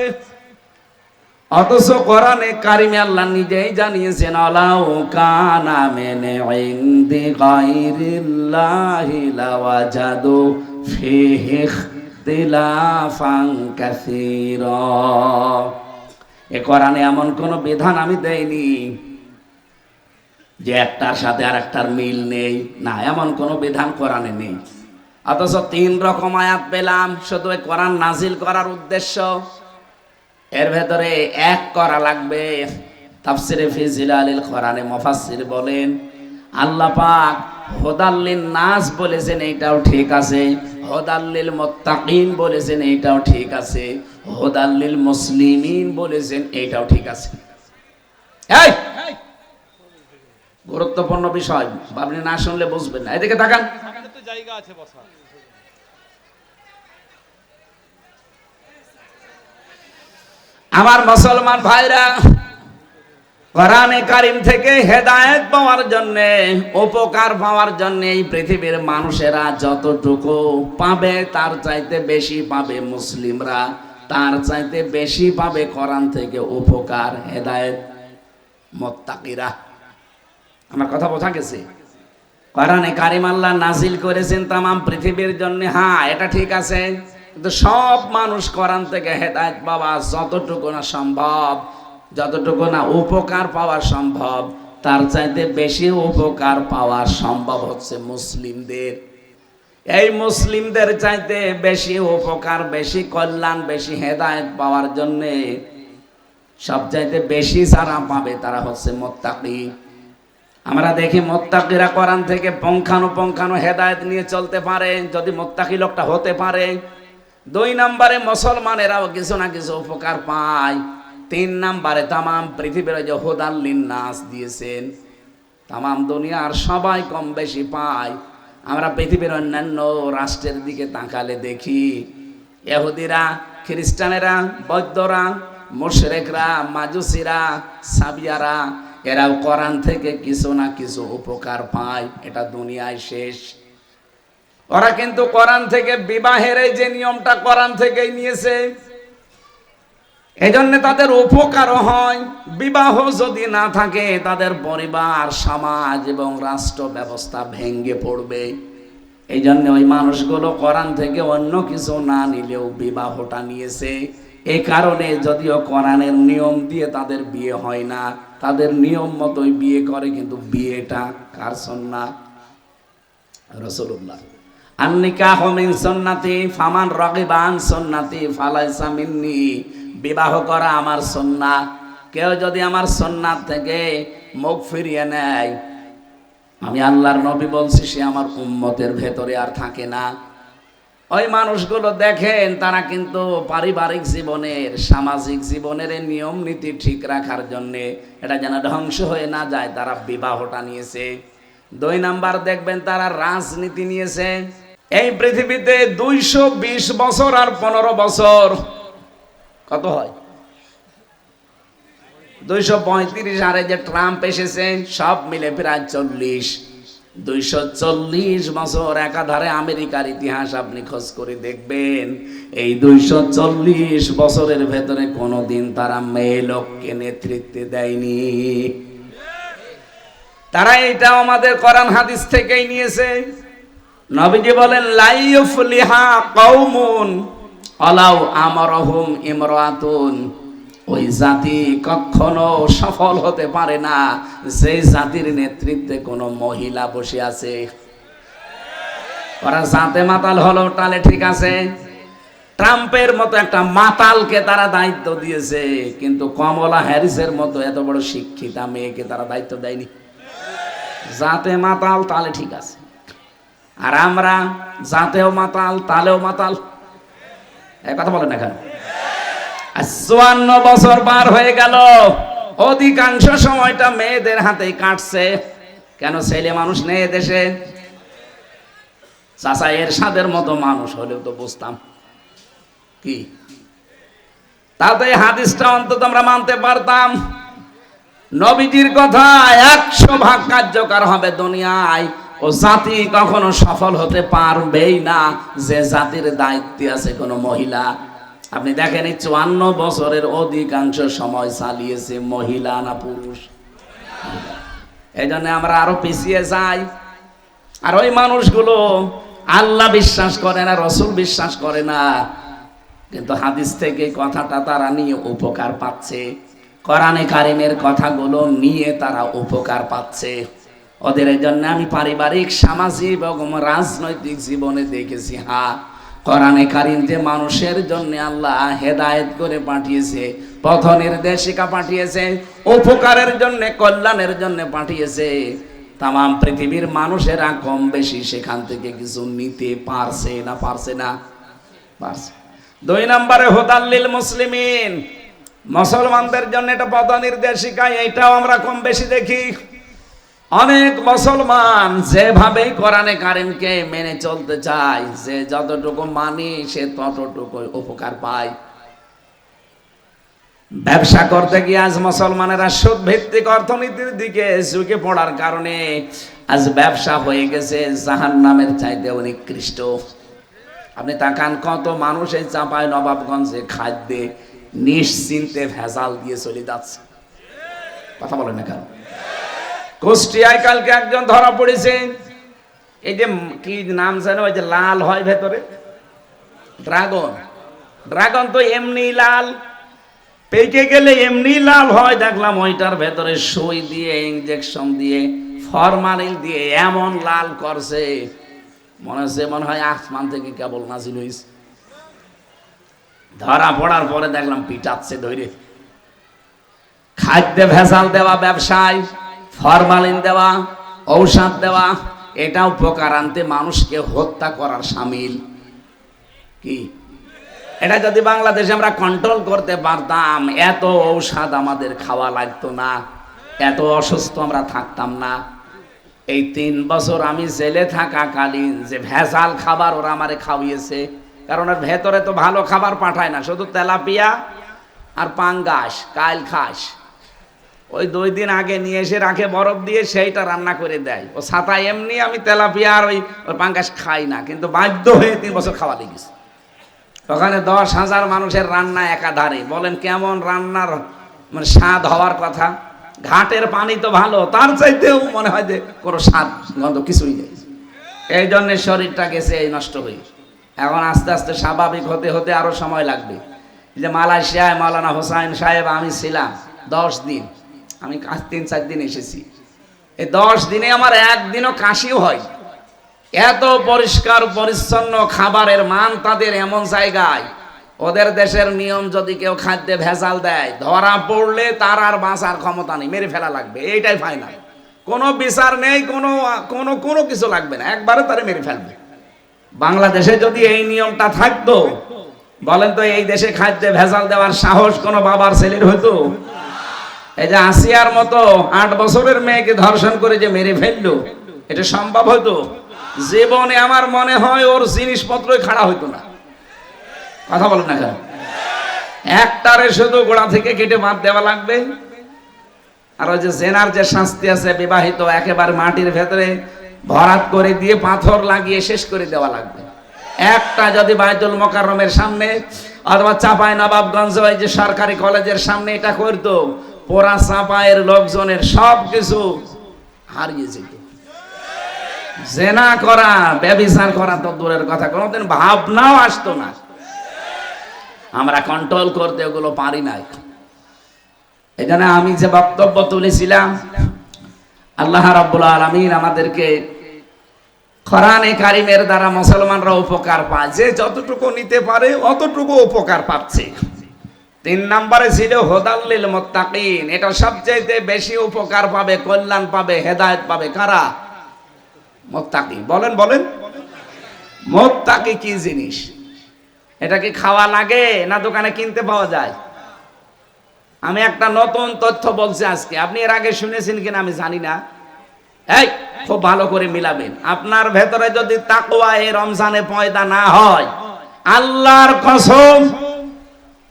অথচ কোরআনে কারিমে আল্লাহ নিজেই জানিয়েছেন আলাউ কানা মিন ইনদি গায়রিল্লাহি লাওয়াজাদু ফীহি ইখতিলাফান কাসীরা। এ কোরআনে এমন কোন বিধান আমি দেইনি যে একটার সাথে আরেকটার মিল নেই, না, এমন কোন বিধান কোরআনে নেই। অথচ 3 রকম আয়াত পেলাম শুধু কোরআন নাজিল করার উদ্দেশ্য। এর ভেতরে এক করা লাগবে। তাফসিরে ফি জিলালিল কোরআনে মুফাসসির বলেন আল্লাহ পাক হুদাল লিন্নাস বলেছেন, এইটাও ঠিক আছে। হুদাল্লিল মুত্তাকিন বলেছেন, এইটাও ঠিক আছে। হুদাল্লিল মুসলিমিন বলেছেন, এইটাও ঠিক আছে। এই গুরুত্বপূর্ণ বিষয়, আপনি না শুনলে বুঝবেন না। এদিকে তাকান। জায়গা আছে বসা। আমার মুসলমান ভাইরা, কোরআনে কারীম থেকে হেদায়েত পাওয়ার জন্য, উপকার পাওয়ার জন্য এই পৃথিবীর মানুষেরা যতটুকু পাবে তার চাইতে বেশি পাবে মুসলিমরা, তার চাইতে বেশি পাবে কোরআন থেকে উপকার, হেদায়েত মুত্তাকিরা। আমার কথা বোঝা গেছে? কোরআনে কারীম আল্লাহ নাজিল করেছেন তামাম পৃথিবীর জন্য, হ্যাঁ এটা ঠিক আছে। কিন্তু সব মানুষ কোরআন থেকে হেদায়েত পাওয়া যতটুকু না সম্ভব, যতটুকু না উপকার পাওয়া সম্ভব, তার চাইতে বেশি উপকার পাওয়া সম্ভব হচ্ছে মুসলিমদের। এই মুসলিমদের চাইতে বেশি উপকার, বেশি কল্যাণ, বেশি হেদায়েত পাওয়ার জন্য সবচাইতে বেশি যারা পাবে তারা হচ্ছে মুত্তাকি। আমরা দেখি মুত্তাকিরা কোরআন থেকে পুঙ্খানুপুঙ্খানু হেদায়েত নিয়ে চলতে পারে যদি মুত্তাকি লোকটা হতে পারে। 2 নম্বরে মুসলমানেরাও কিছু না কিছু উপকার পায়। 3 নম্বরে তামাম পৃথিবীর যে হুদাল লিন্নাস দিয়েছেন, তামাম দুনিয়ার সবাই কম বেশি পায়। আমরা পৃথিবীর অন্যান্য রাষ্ট্রের দিকে তাকালে দেখি ইহুদিরা, খ্রিস্টানেরা, বৌদ্ধরা, মুশরিকরা, মাজুসিরা, সাবিয়ারা, এরাও কোরআন থেকে কিছু না কিছু উপকার পায়। এটা দুনিয়ায় শেষ। ওরা কিন্তু কোরআন থেকে বিবাহের এই যে নিয়মটা কোরআন থেকেই নিয়েছে, এজন্য তাদের উপকারও হয়। বিবাহ যদি না থাকে তাদের পরিবার, সমাজ এবং রাষ্ট্র ব্যবস্থা ভেঙে পড়বে। এই জন্য ওই মানুষগুলো কোরআন থেকে অন্য কিছু না নিলেও বিবাহটা নিয়েছে। এই কারণে যদিও কোরআনের নিয়ম দিয়ে তাদের বিয়ে হয় না, তাদের নিয়ম মতোই বিয়ে করে, কিন্তু বিয়েটা কার সুন্নাহ? রাসূলুল্লাহ। আন-নিকাহু মিন সুন্নতি ফামান রাগিবা আন সুন্নতি ফালাইসা মিন্নি। বিবাহ করা আমার সুন্নাহ। কেউ যদি আমার সুন্নাত থেকে মুখ ফিরিয়ে নেয়, আমি আল্লাহর নবী বলছি, সে আমার উম্মতের ভেতরে আর থাকে না। ওই মানুষগুলো দেখেন, তারা কিন্তু পারিবারিক জীবনের, সামাজিক জীবনের নিয়ম নীতি ঠিক রাখার জন্য, এটা যেন ধ্বংস হয়ে না যায়, তারা বিবাহটা নিয়েছে। 2 নাম্বার দেখবেন তারা রাজনীতি নিয়েছে। এই পৃথিবীতে 220 বছর আর 15 বছর কত হয়? 235। আর এই যে ট্রাম্প এসেছে, সব মিলে প্রায় 40। 240 বছর একাধারে আমেরিকার ইতিহাস আপনি খোঁজ করে দেখবেন। এই 240 বছরের ভেতরে কোনোদিন তারা মেয়ে লোককে নেতৃত্ব দেয়নি। তারা এটা আমাদের কোরআন হাদিস থেকেই নিয়েছে। নবীজি বলেন, লা ইউফলিহা কওমুন আলাউ আমারহুম ইমরাতুন। ওই জাতি কখনো সফল হতে পারে না যে জাতির নেতৃত্বে কোনো মহিলা বসে আছে। ওরা জাতে মাতাল হলো তাহলে ঠিক আছে, ট্রাম্পের মতো একটা মাতালকে তারা দায়িত্ব দিয়েছে, কিন্তু কমলা হ্যারিসের মতো এত বড় শিক্ষিতা মেয়েকে তারা দায়িত্ব দেয়নি। জাতে মাতাল তাহলে ঠিক আছে, আর আমরা জাতেও মাতাল তালেও মাতাল। এই কথা বলেন না কেন? 54 বছর পার হয়ে গেল, অধিকাংশ সময়টা মেয়েদের হাতেই কাটছে। কেন? ছেলে মানুষ নেই দেশে। চাচা এরশাদের মতো মানুষ হলেও তো বুঝতাম কি, তাতে হাদিসটা অন্তত আমরা মানতে পারতাম। নবীজির কথা 100 ভাগ কার্যকর হবে দুনিয়ায়। ও জাতি কখনো সফল হতে পারবেই না যে জাতির দায়িত্বে আছে কোনো মহিলা। আপনি দেখেন, এই 54 বছরের অধিকাংশ সময় চালিয়েছে মহিলা না পুরুষ? এই জন্য আমরা আরো পিছিয়ে যাই। আর ওই মানুষগুলো আল্লাহ বিশ্বাস করে না, রসুল বিশ্বাস করে না, কিন্তু হাদিস থেকে কথাটা তারা নিয়ে উপকার পাচ্ছে। কোরআনে কারিমের কথাগুলো নিয়ে তারা উপকার পাচ্ছে। ওদের এই জন্য আমি পারিবারিক, সামাজিক এবং রাজনৈতিক জীবনে দেখেছি, হ্যাঁ, কোরআনে কারিম যে মানুষের জন্য আল্লাহ হেদায়েত করে পাঠিয়েছে, পথ নির্দেশিকা পাঠিয়েছে, উপকারের জন্য, কল্যাণের জন্য পাঠিয়েছে, তাম পৃথিবীর মানুষেরা কম বেশি সেখান থেকে কিছু নিতে পারছে না পারছে না পারছে। 2 নম্বরে হুদাল্লিল মুসলিমিন, মুসলমানদের জন্য এটা পথ নির্দেশিকা, এটাও আমরা কম বেশি দেখি। অনেক মুসলমান যেভাবে কোরআনে কারিমকে মেনে চলতে চায়, যে যতটুকু মানি সে ততটুকু উপকার পায়। ব্যবসা করতে গিয়ে আজ মুসলমানেরা সুদ ভিত্তিক অর্থনীতির দিকে ঝুঁকে পড়ার কারণে আজ ব্যবসা হয়ে গেছে জাহান্নামের চাইতে নিকৃষ্ট। আপনি তাকান, কত মানুষ এই চাঁপাই নবাবগঞ্জে খাদ্যে নিশ্চিন্তে ভেজাল দিয়ে চলে যাচ্ছে। কথা বলেন না কেন? কুষ্টিয়ায় কালকে একজন ধরা পড়েছে, এই যে কি নাম জানো, ওই যে লাল হয় ভেতরে, ড্রাগন। ড্রাগন তো এমনি লাল, পেকে গেলে এমনি লাল হয়। দেখলাম ওইটার ভেতরে সুই দিয়ে, ইনজেকশন দিয়ে, ফরমালিন দিয়ে এমন লাল করছে, মনে হয় আসমান থেকে কেবল নাজিল হয়েছে। ধরা পড়ার পরে দেখলাম পিটাচ্ছে ধরে। খাদ্যে ভেজাল দেওয়া, ব্যবসায় ফরমালিন দেওয়া, ঔষধ দেওয়া, এটা উপকার আনতে মানুষকে হত্যা করার শামিল। কি এটা যদি বাংলাদেশে আমরা কন্ট্রোল করতে পারতাম, এত ঔষধ আমাদের খাওয়া লাগতো না, এত অসুস্থ আমরা থাকতাম না। এই 3 বছর আমি জেলে থাকাকালীন যে ভেজাল খাবার ওরা আমারে খাওয়িয়েছে, কারণ এর ভেতরে তো ভালো খাবার পাঠায় না, শুধু তেলাপিয়া আর পাঙ্গাস, কাইল খাস। ওই 2 দিন আগে নিয়ে এসে রাখে বরফ দিয়ে, সেইটা রান্না করে দেয়। ও ছাতা এমনি আমি তেলাপিয়া আর ওই পাঙ্গাস খাই না, কিন্তু বাধ্য হয়ে 3 বছর খাওয়া লেগেছে। ওখানে 10,000 মানুষের রান্না একাধারে। বলেন কেমন রান্নার মানে স্বাদ হওয়ার কথা? ঘাটের পানি তো ভালো, তার চাইতেও মনে হয় যে কোনো স্বাদ গন্ধ কিছুই নেই। এই জন্য শরীরটা গেছে এই নষ্ট হয়ে। এখন আস্তে আস্তে স্বাভাবিক হতে হতে আরো সময় লাগবে। যে মালয়েশিয়ায় মাওলানা হোসাইন সাহেব আমি ছিলাম 10 দিন, আমি 3-4 দিন এসেছি। এই 10 দিনে আমার একদিনও কাশিও হয়। এত পরিষ্কার পরিচ্ছন্ন খাবারের মান তাদের, এমন জায়গায়। ওদের দেশের নিয়ম, যদি কেউ খাদ্যে ভেজাল দেয়, ধরা পড়লে তার আর বাঁচার ক্ষমতা নেই, মেরে ফেলা লাগবে, এইটাই ফাইনাল। কোনো বিচার নেই, কোনো কিছু লাগবে না, একবারে তারে মেরে ফেলবে। বাংলাদেশে যদি এই নিয়মটা থাকতো, বলেন তো এই দেশে খাদ্যে ভেজাল দেওয়ার সাহস কোনো বাবার ছেলের হতো? এই যে আসিয়ার মতো 8 বছরের মেয়েকে ধর্ষণ করে যে মেরে ফেললো, এটা সম্ভব হতো? জীবনে আমার মনে হয় ওর জিনিসপত্রই খাড়া হইতো না। কথা বলেন না কেন? একটারে শুধু গোড়া থেকে কেটে বাদ দেওয়া লাগবে। আর ওই যে জেনার যে শাস্তি আছে, বিবাহিত একেবারে মাটির ভেতরে ভরাট করে দিয়ে পাথর লাগিয়ে শেষ করে দেওয়া লাগবে। একটা যদি বাইতুল মোকাররমের সামনে অথবা চাঁপাই নবাবগঞ্জ ওই যে সরকারি কলেজের সামনে এটা করতো, পোড়া চাঁপাইয়ের লোকজনের সব কিছু হারিয়ে যেত। জেনা করা, ব্যভিচার করা তো দূরের কথা, কোনোদিন ভাবনাও আসতো না। আমরা কন্ট্রোল করতে ওগুলো পারি নাই। এখানে আমি যে বক্তব্য তুলেছিলাম, আল্লাহ রাব্বুল আলামিন আমাদেরকে কোরআনে কারিমের দ্বারা মুসলমানরা উপকার পায়, যে যতটুকু নিতে পারে অতটুকু উপকার পাচ্ছে। 3 নম্বরে ছিল হুদাল্লিল মুত্তাকিন, এটা সবচেয়ে বেশি উপকার পাবে, কল্যাণ পাবে, হেদায়েত পাবে কারা? মুত্তাকি। বলেন মুত্তাকি কি জিনিস? এটা কি খাওয়া লাগে না দোকানে কিনতে পাওয়া যায়? আমি একটা নতুন তথ্য বলছি আজকে, আপনি এর আগে শুনেছেন কিনা আমি জানি না। এই খুব ভালো করে মিলাবেন। আপনার ভেতরে যদি তাকওয়া এই রমজানে পয়দা না হয়, আল্লাহর কসম,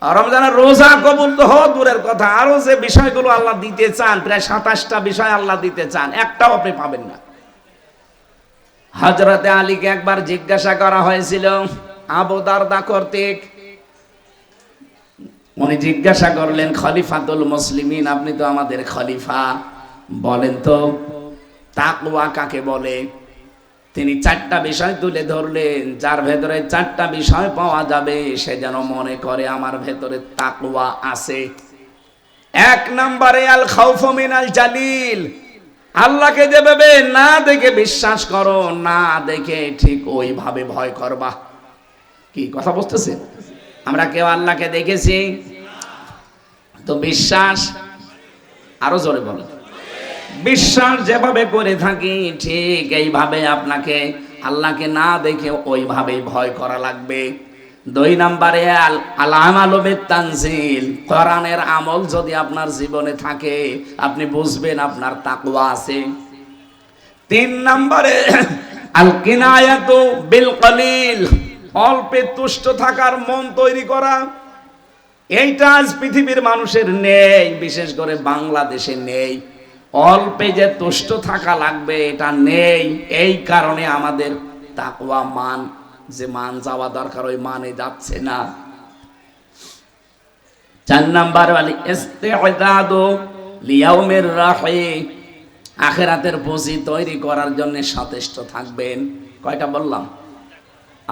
রমজানের রোজা কবুল তো হওয়া দূরের কথা, আরো যে বিষয়গুলো আল্লাহ দিতে চান, প্রায় 27টা বিষয় আল্লাহ দিতে চান, একটাও আপনি পাবেন না। হযরতে আলীকে একবার জিজ্ঞাসা করা হয়েছিল আবু দারদা কর্তৃক। উনি জিজ্ঞাসা করলেন, খলিফাতুল মুসলিমিন, আপনি তো আমাদের খলিফা, বলেন তো তাকওয়া কাকে বলে? তিনি 4টা বিষয় তুলে ধরলেন, যার ভেতরে 4টা বিষয় পাওয়া যাবে সে যেন মনে করে আমার ভেতরে তাকওয়া আছে। 1 নম্বরে আল খাউফু মিনাল জালিল, আল্লাহকে যেভাবে না দেখে বিশ্বাস করো, না দেখে ঠিক ওইভাবে ভয় করবা। কি কথা বুঝতেছেন? আমরা কেউ আল্লাহকে দেখেছি তো বিশ্বাস? আরো জোরে বলেন। বিশ্বাস যেভাবে করে থাকি ঠিক এইভাবে আপনাকে আল্লাহকে না দেখে ওইভাবেই ভয় করা লাগবে। 2 নম্বরে আল আমালু বিত-তানজিল, কোরআনের আমল যদি আপনার জীবনে থাকে আপনি বুঝবেন আপনার তাকওয়া আছে। 3 নম্বরে আল কিনায়াতু বিল কলিল, অল্পে তুষ্ট থাকার মন তৈরি করা। এইটা আজ পৃথিবীর মানুষের নেই, বিশেষ করে বাংলাদেশে নেই। অল্পে যে তুষ্ট থাকা লাগবে এটা নেই। এই কারণে আমাদের তাকওয়া মান, যে মান যাওয়া দরকার ওই মানে যাচ্ছে না। 4 নাম্বার আল ইস্তি'দাদু লিয়াউমির রাহিম, আখিরাতের পুঁজি তৈরি করার জন্য সচেষ্ট থাকবেন। কয়টা বললাম?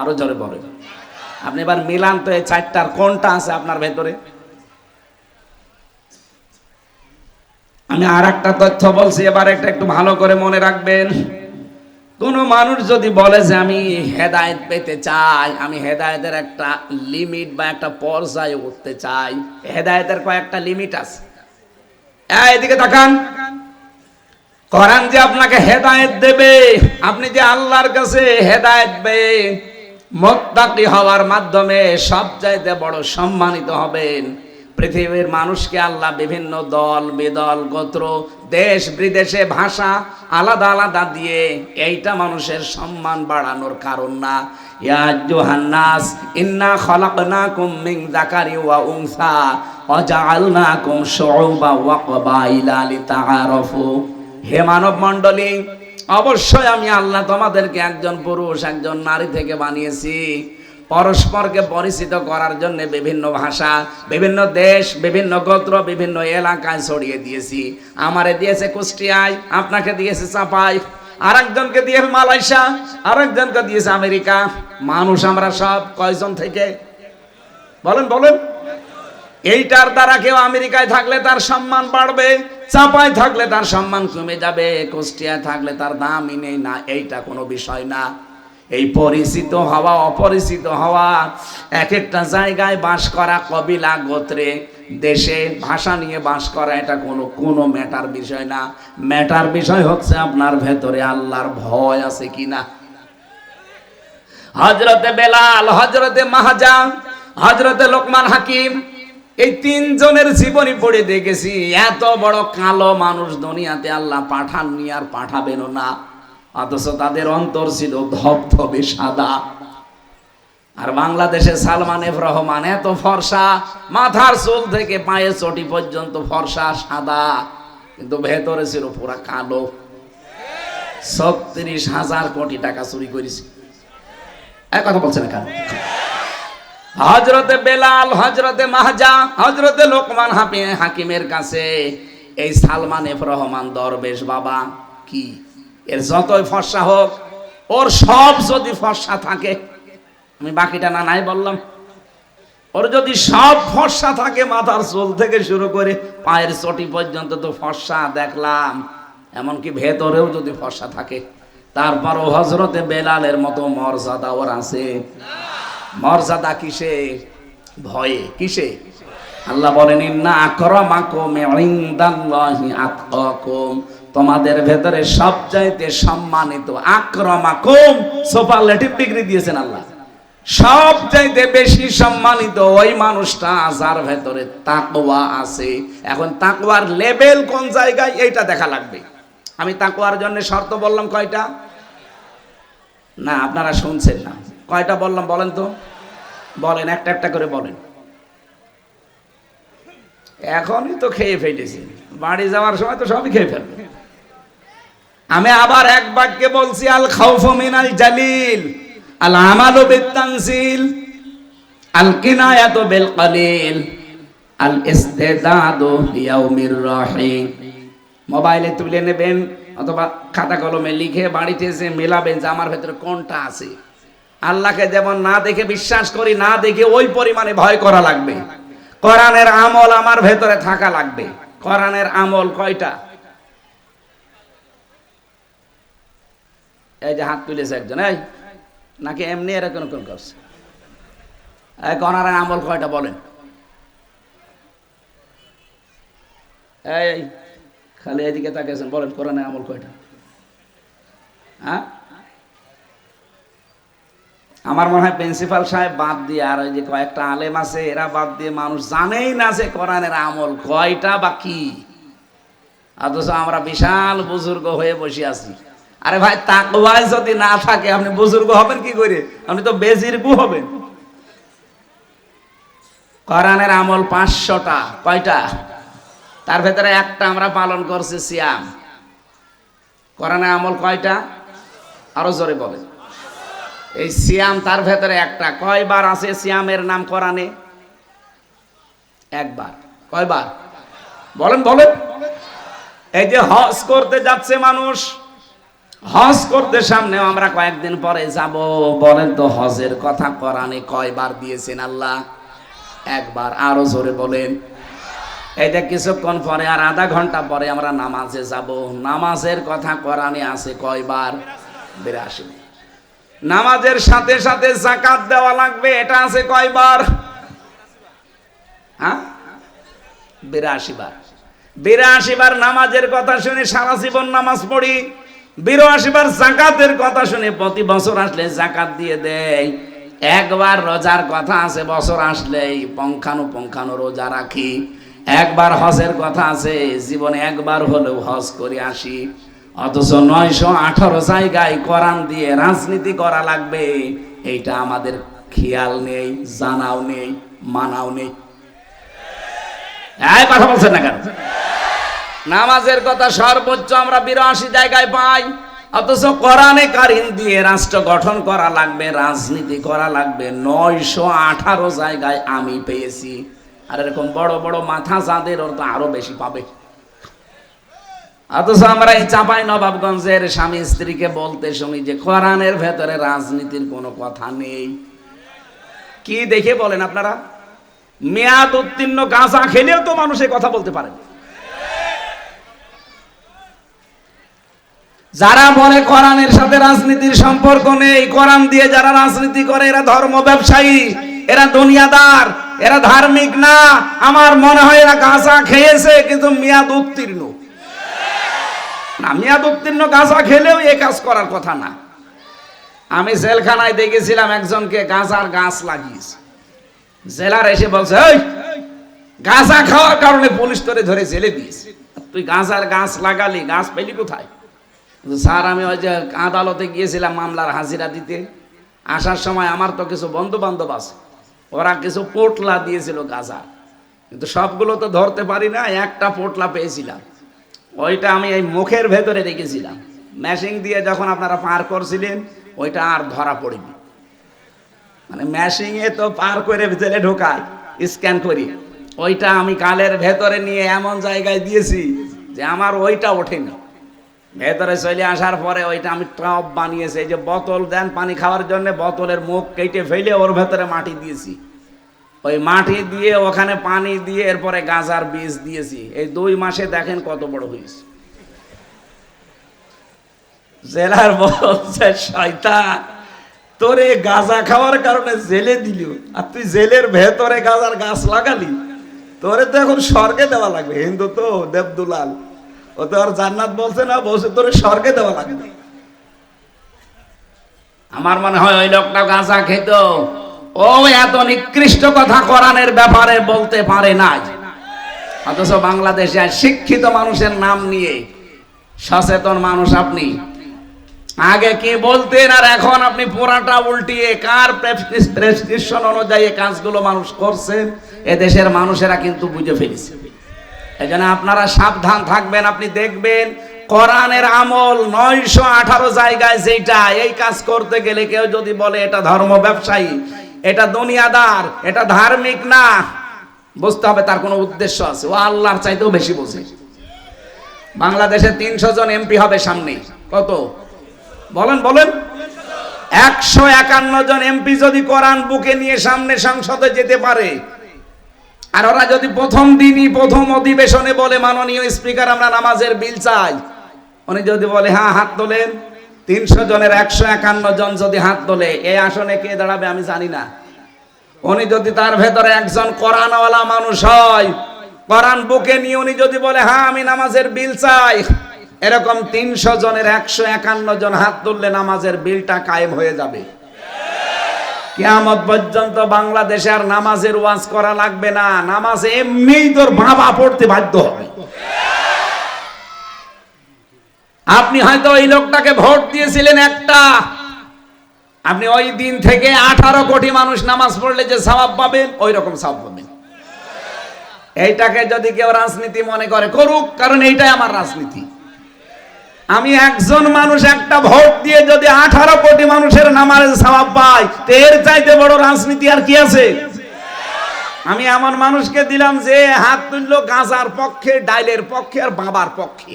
আরো জোরে বলেন। আপনি এবার মিলান তো এই 4টার কোনটা আছে আপনার ভেতরে। আমি আর একটা তথ্য বলছি, এবার একটা একটু ভালো করে মনে রাখবেন। কোন মানুষ যদি বলে যে আমি হেদায়েত পেতে চাই, আমি হেদায়েতের একটা লিমিট বা একটা পর্যায়ে উঠতে চাই, হেদায়েতের কয়েকটা লিমিট আছে। এদিকে তাকান, কোরআন যে আপনাকে হেদায়েত দেবে, আপনি যে আল্লাহর কাছে হেদায়েত পেয়ে মুত্তাকি হওয়ার মাধ্যমে সবচাইতে বড় সম্মানিত হবেন। পৃথিবীর মানুষকে আল্লাহ বিভিন্ন দল বিদল গোত্র দেশ বিদেশে ভাষা আলাদা আলাদা দিয়ে এইটা মানুষের সম্মান বাড়ানোর কারণ না। ইয়া আইয়ুহান নাস ইন্না খলাকনাকুম মিন যাকারি ওয়া উনসা ওয়া জাআলনাকুম শুউবা ওয়া ক্বাবাইলা লিতাআরাফু, হে মানব মণ্ডলী, অবশ্যই আমি আল্লাহ তোমাদেরকে একজন পুরুষ একজন নারী থেকে বানিয়েছি। পরস্পরকে পরিচিত করার জন্য বিভিন্ন ভাষা, বিভিন্ন দেশ, বিভিন্ন গোত্র, বিভিন্ন এলাকায় ছড়িয়ে দিয়েছি। আমারে দিয়েছে কুষ্টিয়ায়, আপনাকে দিয়েছে চাপাই, আরেকজনকে দিয়েছে মালয়েশিয়া, আরেকজনকে দিয়েছে আমেরিকা। মানুষ আমরা সব কয়জন থেকে বলেন বলেন। এইটার দ্বারা কেউ আমেরিকায় থাকলে তার সম্মান বাড়বে, চাপায় থাকলে তার সম্মান কমে যাবে, কুষ্টিয়ায় থাকলে তার দামই নেই না, এইটা কোনো বিষয় না। এই পরিচিত হওয়া অপরিচিত হওয়া, এক একটা জায়গায় বাস করা, কবিলা গোত্রে দেশে ভাষা নিয়ে বাস করা, এটা কোনো ম্যাটার বিষয় না। ম্যাটার বিষয় হচ্ছে আপনার ভেতরে আল্লাহর ভয় আছে কিনা। হযরতে বেলাল, হযরতে মাহজা, হযরতে লোকমান হাকিম, এই 3 জনের জীবনী পড়ে দেখেছি। এত বড় কালো মানুষ দুনিয়াতে আল্লাহ পাঠাননি আর পাঠাবেনও না, অথচ তাদের অন্তর ছিল ধবধবে সাদা। আর বাংলাদেশে সালমান এফ রহমান এত ফর্সা, মাথার চুল থেকে পায়ের চটি পর্যন্ত ফর্সা সাদা, কিন্তু ভেতরে ছিল পুরা কালো। 36,000 কোটি টাকা চুরি করেছে। এক কথা বলছেন কেন? হযরতে বেলাল, হযরতে মাহজা, হযরতে লোকমান হাকিমের কাছে এই সালমান এফ রহমান দরবেশ বাবা কি, এর যতই ফর্সা হোক, ওর সব যদি ফর্সা থাকে, আমি বাকিটা না নাই বললাম, ওর যদি সব ফর্সা থাকে, মাথার চুল থেকে শুরু করে পায়ের চটি পর্যন্ত তো ফর্সা দেখলাম, এমনকি ভেতরেও যদি ফর্সা থাকে, তারপরও হযরতে বেলালের মতো মর্যাদা ওর আছে। মর্যাদা কিসে? ভয়ে। কিসে? আল্লাহ বলেন ইন্না আকরামাকুম ইনদাল্লাহি আতকাকুম, তোমাদের ভেতরে সবচাইতে সম্মানিত, আকরামাকুম সুপারলেটিভ ডিগ্রি দিয়েছেন আল্লাহ, সবচাইতে বেশি সম্মানিত ওই মানুষটা যার ভেতরে তাকওয়া আছে। এখন তাকওয়ার লেভেল কোন জায়গায় এইটা দেখা লাগবে। আমি তাকওয়ার জন্য শর্ত বললাম কয়টা? না আপনারা শুনছেন না। কয়টা বললাম বলেন তো? বলেন, একটা একটা করে বলেন। এখনই তো খেয়ে ফেলেছি, বাড়ি যাওয়ার সময় তো সবই খেয়ে ফেলবে। আমি আবার এক বাক্যে বলছি, আল খাউফু মিনাল জালিল, আল আমালু বিত-তানজিল, আল কিনায়াতু বিল কলিল, আল ইস্তিদাদু লিয়াউমির রাহিম। মোবাইলে তুলে নেবেন অথবা খাতা কলমে লিখে বাড়িতে এসে মেলাবেন যে আমার ভেতরে কোনটা আছে। আল্লাহকে যেমন না দেখে বিশ্বাস করি, না দেখে ওই পরিমাণে ভয় করা লাগবে। কোরআনের আমল আমার ভেতরে থাকা লাগবে। কোরআনের আমল কয়টা? এই যে হাত তুলেছে একজন, এই নাকি এমনি এরকম কোন করছে? এই কোরআনের আমল কয়টা বলেন? এই খালি এদিকে তাকিয়েছেন, বলেন কোরআনের আমল কয়টা? হ্যাঁ, আমার মনে হয় প্রিন্সিপাল সাহেব বাদ দিয়ে আর ওই যে কয়েকটা আলেম আছে এরা বাদ দিয়ে মানুষ জানেই না যে কোরআনের আমল কয়টা বা কি। অথচ আমরা বিশাল বুজুর্গ হয়ে বসে আছি। আরে ভাই, তাকওয়ায় যদি না থাকে আপনি বুজুর্গ হবেন কি করে? আপনি তো বেজিরগু হবেন। কোরআনের আমল 500টা। কয়টা? তার ভেতরে একটা আমরা পালন করছি, সিয়াম। কোরআনের আমল কয়টা? আরো জোরে বলেন। এই সিয়াম তার ভেতরে একটা। কয়বার আছে সিয়ামের নাম কোরআনে? একবার। কয়বার? বলেন বলেন। এই যে হজ করতে যাচ্ছে মানুষ, হজ করতে সামনেও আমরা কয়েকদিন পরে যাব, বলেন তো হজের কথা কোরআনে কয়বার দিয়েছেন আল্লাহ? একবার। আরো জোরে বলেন। এই যে কিছুক্ষণ পরে আর আধা ঘন্টা পরে আমরা নামাজে যাব, নামাজের কথা কোরআনে আছে কয়বার? 82। নামাজের সাথে সাথে যাকাত দেওয়া লাগবে, এটা আছে কয়বার? হ্যাঁ, 82 বার। 82 বার নামাজের কথা শুনে সারা জীবন নামাজ পড়ি। 82 বার যাকাতের কথা শুনে প্রতি বছর আসলে যাকাত দিয়ে দেয়। একবার রোজার কথা আছে, বছর আসলেই পঙ্খানু রোজা রাখি। একবার হজের কথা আছে, জীবনে একবার হলেও হজ করে আসি। অথচ 918 জায়গায় কোরআন দিয়ে রাজনীতি করা লাগবে, এইটা আমাদের খেয়াল নেই, জানাও নেই, মানাও নেই। এই কথা বলছেন না কেন? নামাজের কথা সর্বোচ্চ আমরা 82 জায়গায় পাই, অথচ কোরআনে কারিম দিয়ে রাষ্ট্র গঠন করা লাগবে, রাজনীতি করা লাগবে 918 জায়গায় আমি পেয়েছি। আর এরকম বড় বড় মাথা যাদের, ওর তো আরো বেশি পাবে। অথচ আমরা এই চাঁপাই নবাবগঞ্জের স্বামী স্ত্রীকে বলতে শুনি যে কোরআনের ভেতরে রাজনীতির কোনো কথা নেই। কি দেখে বলেন আপনারা? মেয়াদ উত্তীর্ণ গাঁজা খেলেও তো মানুষ এই কথা বলতে পারে। যারা বলে কোরআনের সাথে রাজনীতির সম্পর্ক নেই, কোরআন দিয়ে যারা রাজনীতি করে এরা ধর্ম ব্যবসায়ী, এরা দুনিয়াদার, এরা ধার্মিক না। আমার মনে হয় এরা গাঁজা খেয়েছে কিন্তু মেয়াদ উত্তীর্ণ না। মেয়াদ উত্তীর্ণ গাঁজা খেলেও এ কাজ করার কথা না। আমি জেলখানায় দেখেছিলাম একজনকে গাঁজার গাছ লাগিয়েছে। জেলার এসে বলছে, এই গাঁজা খাওয়ার কারণে পুলিশ তোরে ধরে জেলে দিয়েছে, তুই গাঁজার গাছ লাগালি, গাছ পেলি কোথায়? স্যার, আমি ওই যে আদালতে গিয়েছিলাম মামলার হাজিরা দিতে, আসার সময় আমার তো কিছু বন্ধু বান্ধব আছে, ওরা কিছু পোটলা দিয়েছিল গাঁজা, কিন্তু সবগুলো তো ধরতে পারি না, একটা পোটলা পেয়েছিলাম। ওইটা আমি এই মুখের ভেতরে রেখেছিলাম। মেশিন দিয়ে যখন আপনারা পার করছিলেন ওইটা আর ধরা পড়েনি। মানে মেশিনে তো পার করে ভিতরে ঢোকায়, স্ক্যান করি, ওইটা আমি কালের ভেতরে নিয়ে এমন জায়গায় দিয়েছি যে আমার ওইটা ওঠেনি। ভেতরে চলে আসার পরে ওইটা আমি টপ বানিয়েছি। এই যে বোতল দেন পানি খাওয়ার জন্য, বোতলের মুখ কেটে ফেলে ওর ভেতরে মাটি দিয়েছি। ওই মাটি দিয়ে ওখানে পানি দিয়ে এরপরে গাঁজার বীজ দিয়েছি। এই 2 মাসে দেখেন কত বড় হয়েছে। জেলার বলছে, শয়তান, তোরে গাঁজা খাওয়ার কারণে জেলে দিল, আর তুই জেলের ভেতরে গাঁজার গাছ লাগালি, তোরে তো এখন স্বর্গে দেওয়া লাগবে। হিন্দু তো দেবদুলাল, ও তো আর জান্নাত বলছে না, বলছে তোরে স্বর্গে দেওয়া লাগবে। আমার মনে হয় ওই লোকটা গাঁজা খেত, ও এত নিকৃষ্ট কথা কোরআনের ব্যাপারে বলতে পারে না। অথচ বাংলাদেশে শিক্ষিত মানুষের নাম নিয়ে সচেতন মানুষ আপনি, আগে কি বলতেন আর এখন আপনি পুরাটা উল্টিয়ে কার প্রেসক্রিপশন অনুযায়ী কাজগুলো মানুষ করছেন, এদেশের মানুষেরা কিন্তু বুঝে ফেলেছে। এজন্য আপনারা সাবধান থাকবেন। আপনি দেখবেন কোরআনের আমল 918 জায়গায় যেটা, এই কাজ করতে গেলে কেউ যদি বলে এটা ধর্ম ব্যবসায়ী, এটা দুনিয়াদার, এটা ধার্মিক না, বুঝতে হবে তার কোনো উদ্দেশ্য আছে। ও আল্লাহর চাইতেও বেশি বোঝে। বাংলাদেশে 300 জন এমপি হবে সামনে। কত বলেন বলেন? 151 জন এমপি যদি কোরআন বুকে নিয়ে সামনে সংসদে যেতে পারে, আর ওরা যদি প্রথম দিনই প্রথম অধিবেশনে বলে, মাননীয় স্পিকার আমরা নামাজের বিল চাই, উনি যদি বলে হ্যাঁ হাত তোলেন, 300 জনের 151 জন যদি হাত তোলে, এই আসনে কে দাঁড়াবে আমি জানি না। উনি যদি তার ভেতরে একজন কোরআনওয়ালা মানুষ হয়, কোরআন বুকে নিয়ে উনি যদি বলে হ্যাঁ আমি নামাজের বিল চাই, এরকম 300 জনের 151 জন হাত তুললে নামাজের বিলটা কায়েম হয়ে যাবে। কিয়ামত পর্যন্ত বাংলাদেশে আর নামাজের ওয়াজ করা লাগবে না, নামাজ এমনিই তোর বাবা পড়তে বাধ্য হবে। আপনি হয়তো ওই লোকটাকে ভোট দিয়েছিলেন একটা, আপনি ওই দিন থেকে 18 কোটি মানুষ নামাজ পড়লে যে সওয়াব পাবেন ওই রকম সওয়াব পাবেন। এইটাকে যদি কেউ রাজনীতি মনে করে করুক, কারণ এইটাই আমার রাজনীতি। আমি একজন মানুষ একটা ভোট দিয়ে যদি 18 কোটি মানুষের নামাজের সওয়াব পাই, এর চাইতে বড় রাজনীতি আর কি আছে? আমি এমন মানুষকে দিলাম যে হাত তুললো গাঁজার পক্ষে, ডাইলের পক্ষে আর বাবার পক্ষে।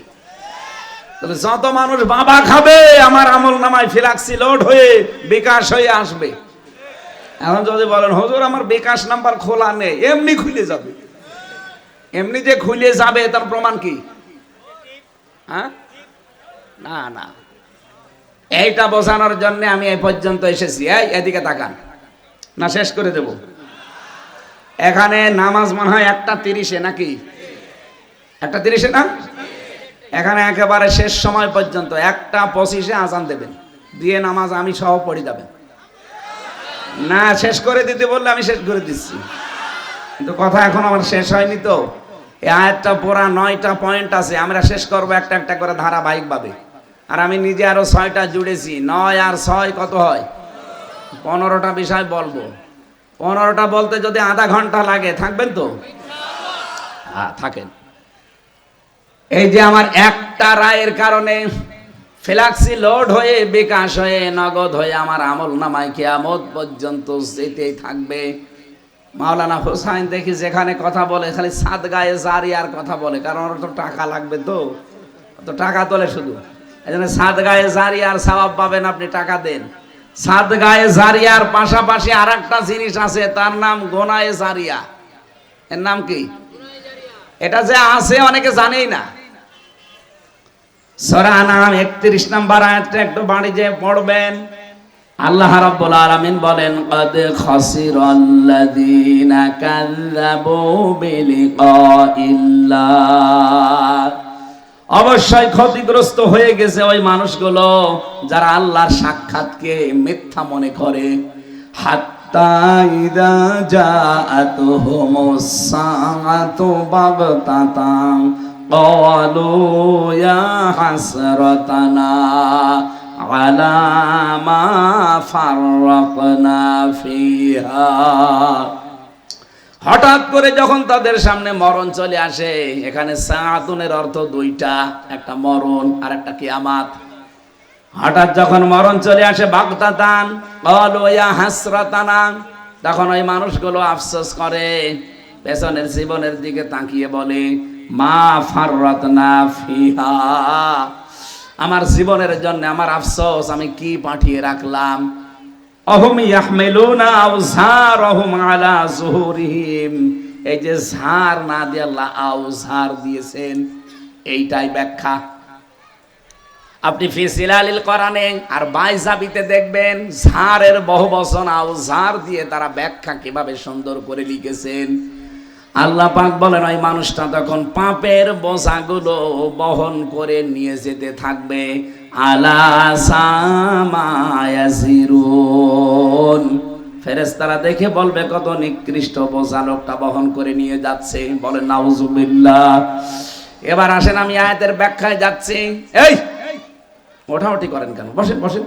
তাহলে যত মানুষ বাবা খাবে আমার আমল নামায় ফ্ল্যাক্সি লোড হয়ে বিকাশ হয়ে আসবে। এখন যদি বলেন হুজুর আমার বিকাশ নাম্বার খোলা নেই, এমনি খুলে যাবে। এমনি যে খুলে যাবে তার প্রমাণ কি? হ্যাঁ, না না, এইটা বোঝানোর জন্য আমি এই পর্যন্ত এসেছি। এদিকে তাকান, না শেষ করে দেব। এখানে নামাজ মনে হয় 1:30 নাকি 1:30 না? এখানে একেবারে শেষ সময় পর্যন্ত 1:25 আজান দেবেন, দিয়ে নামাজ আমি সহ পড়ে যাবেন। না শেষ করে দিতে বললে আমি শেষ করে দিচ্ছি, কিন্তু কথা এখন আমার শেষ হয়নি। তো এই আয়াতটা পুরা 9টা পয়েন্ট আছে, আমরা শেষ করবো একটা একটা করে ধারাবাহিক ভাবে। আর আমি নিজে আরো 6টা জুড়েছি, 9 আর 6 কত হয়? 15টা বিষয় বলবো। 15টা বলতে যদি আধা ঘন্টা লাগে, থাকবেন তো? হ্যাঁ থাকেন। এই যে আমার একটা রায়ের কারণে ফ্ল্যাক্সি লোড হয়ে বিকাশ হয়ে নগদ হয়ে আমার আমল নামায় কিয়ামত পর্যন্ত যেতেই থাকবে। মাওলানা হোসাইন দেখি যেখানে কথা বলে খালি সাদগায়ে জারিয়ার কথা বলে, কারণ ওর তো টাকা লাগবে, তো টাকা তোলে শুধু। এই জন্য সাদগায়ে জারিয়ার সওয়াব পাবেন, আপনি টাকা দেন। সাদগায়ে জারিয়ার পাশাপাশি আর একটা জিনিস আছে, তার নাম গোনায়ে জারিয়া। এর নাম কি? এটা যে আছে অনেকে জানেই না। সূরা আনআম 31 নম্বর আয়াতটা একটু বাড়ি যেয়ে পড়বেন। আল্লাহ রাব্বুল আলামিন বলেন, ক্বাদ খাসিরাল্লাযীনা কাযযাবু বিলিকাইল্লাহ, অবশ্যই ক্ষতিগ্রস্ত হয়ে গেছে ওই মানুষগুলো যারা আল্লাহর সাক্ষাৎকে মিথ্যা মনে করে। হাত্তা ইযা জাআতুহুমুস সাআতু বাগতাতান ক্বালু ইয়া হাসরাতানা আলা মা ফাররাকনা ফিহা। হঠাৎ করে যখন তাদের সামনে মরণ চলে আসে, এখানে সাআতুনের অর্থ দুইটা, একটা মরণ আর একটা কিয়ামত। হঠাৎ যখন মরণ চলে আসে, বাগতাতান ক্বালু ইয়া হাসরাতানা, তখন ওই মানুষগুলো আফসোস করে, পেছনের জীবনের দিকে তাকিয়ে বলে, মা ফাররাতনা ফিহা, আমার জীবনের জন্য আমার আফসোস, আমি কি পাঠিয়ে রাখলাম। অহুম ইয়াহমিলুনা আওজারহুম আলা যুহুরিহিম, এই যে ঝাড় না দিয়ে আল্লাহ আওজার দিয়েছেন, এইটাই ব্যাখ্যা। আপনি ফি সিলালিল কোরআনে আর বাইজাবিতে দেখবেন ঝাড়ের বহুবচন আওজার দিয়ে তারা ব্যাখ্যা কিভাবে সুন্দর করে লিখেছেন। আল্লাহ পাক বলেন, ওই মানুষটা তখন পাপের বোঝাগুলো বহন করে নিয়ে যেতে থাকবে। আলা সামায়াসিরুন, ফেরেশতারা দেখে বলবে কত নিকৃষ্ট বোঝা লোকটা বহন করে নিয়ে যাচ্ছে। বলেন নাউজুবিল্লাহ। এবার আসেন আমি আয়াতের ব্যাখ্যায় যাচ্ছি। এই ওঠাউঠি করেন কেন? বসেন বসেন।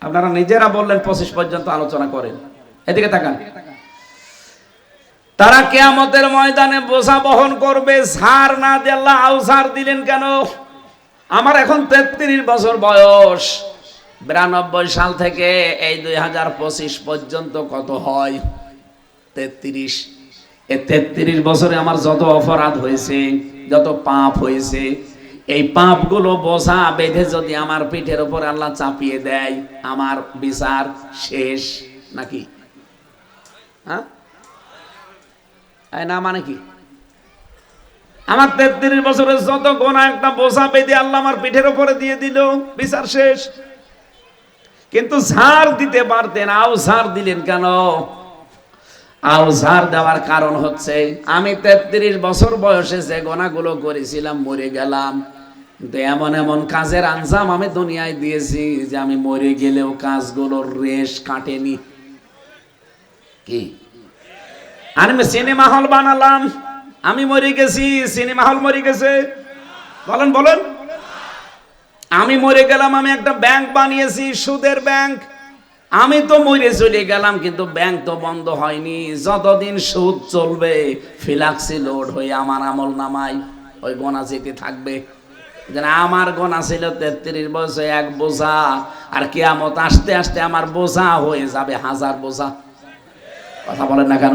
আপনারা নিজেরা বললেন 25 পর্যন্ত আলোচনা করেন। এদিকে তাকান। তারা কিয়ামতের ময়দানে বোঝা বহন করবে, ঝাড় না দিয়ে আল্লাহ আওজার দিলেন কেন? আমার এখন 33 বছর বয়স, 92 সাল থেকে এই 2025 পর্যন্ত কত হয়? 33। এই 33 বছরে আমার যত অপরাধ হয়েছে, যত পাপ হয়েছে, এই পাপগুলো বোঝা বেঁধে যদি আমার পিঠের উপর আল্লাহ চাপিয়ে দেয়, আমার বিচার শেষ নাকি? হ্যাঁ না, মানে কি? আমার 33 বছরের যত গোনাহ একটা বোঝা বেঁধে আল্লাহ আমার পিঠের উপরে দিয়ে দিল, বিচার শেষ। কিন্তু ঝাড় দিতে পারতেন, আওজার দিলেন কেন? আউজার দেওয়ার কারণ হচ্ছে আমি 33 বছর বয়সে যে গোনাগুলো করেছিলাম মরে গেলাম, কিন্তু এমন এমন কাজের আঞ্জাম আমি দুনিয়ায় দিয়েছি যে আমি মরে গেলেও কাজগুলোর রেশ কাটেনি। কি আমি সিনেমা হল বানালাম, আমি মরে গেছি, সিনেমা হল মরে গেছে? বলেন বলেন। আমি মরে গেলাম, আমি একটা ব্যাংক বানিয়েছি, সুদের ব্যাংক, আমি তো মরে চলে গেলাম কিন্তু ব্যাংক তো বন্ধ হয়নি। যতদিন সুদ চলবে ফিলাক্সি লোড হয়ে আমার আমল নামায় ওই গোনা যেতে থাকবে। আমার গোনা ছিল 33 বছর এক বোঝা, আর কিয়ামত আসতে আসতে আমার বোঝা হয়ে যাবে 1000 বোঝা। কথা বলেন না কেন?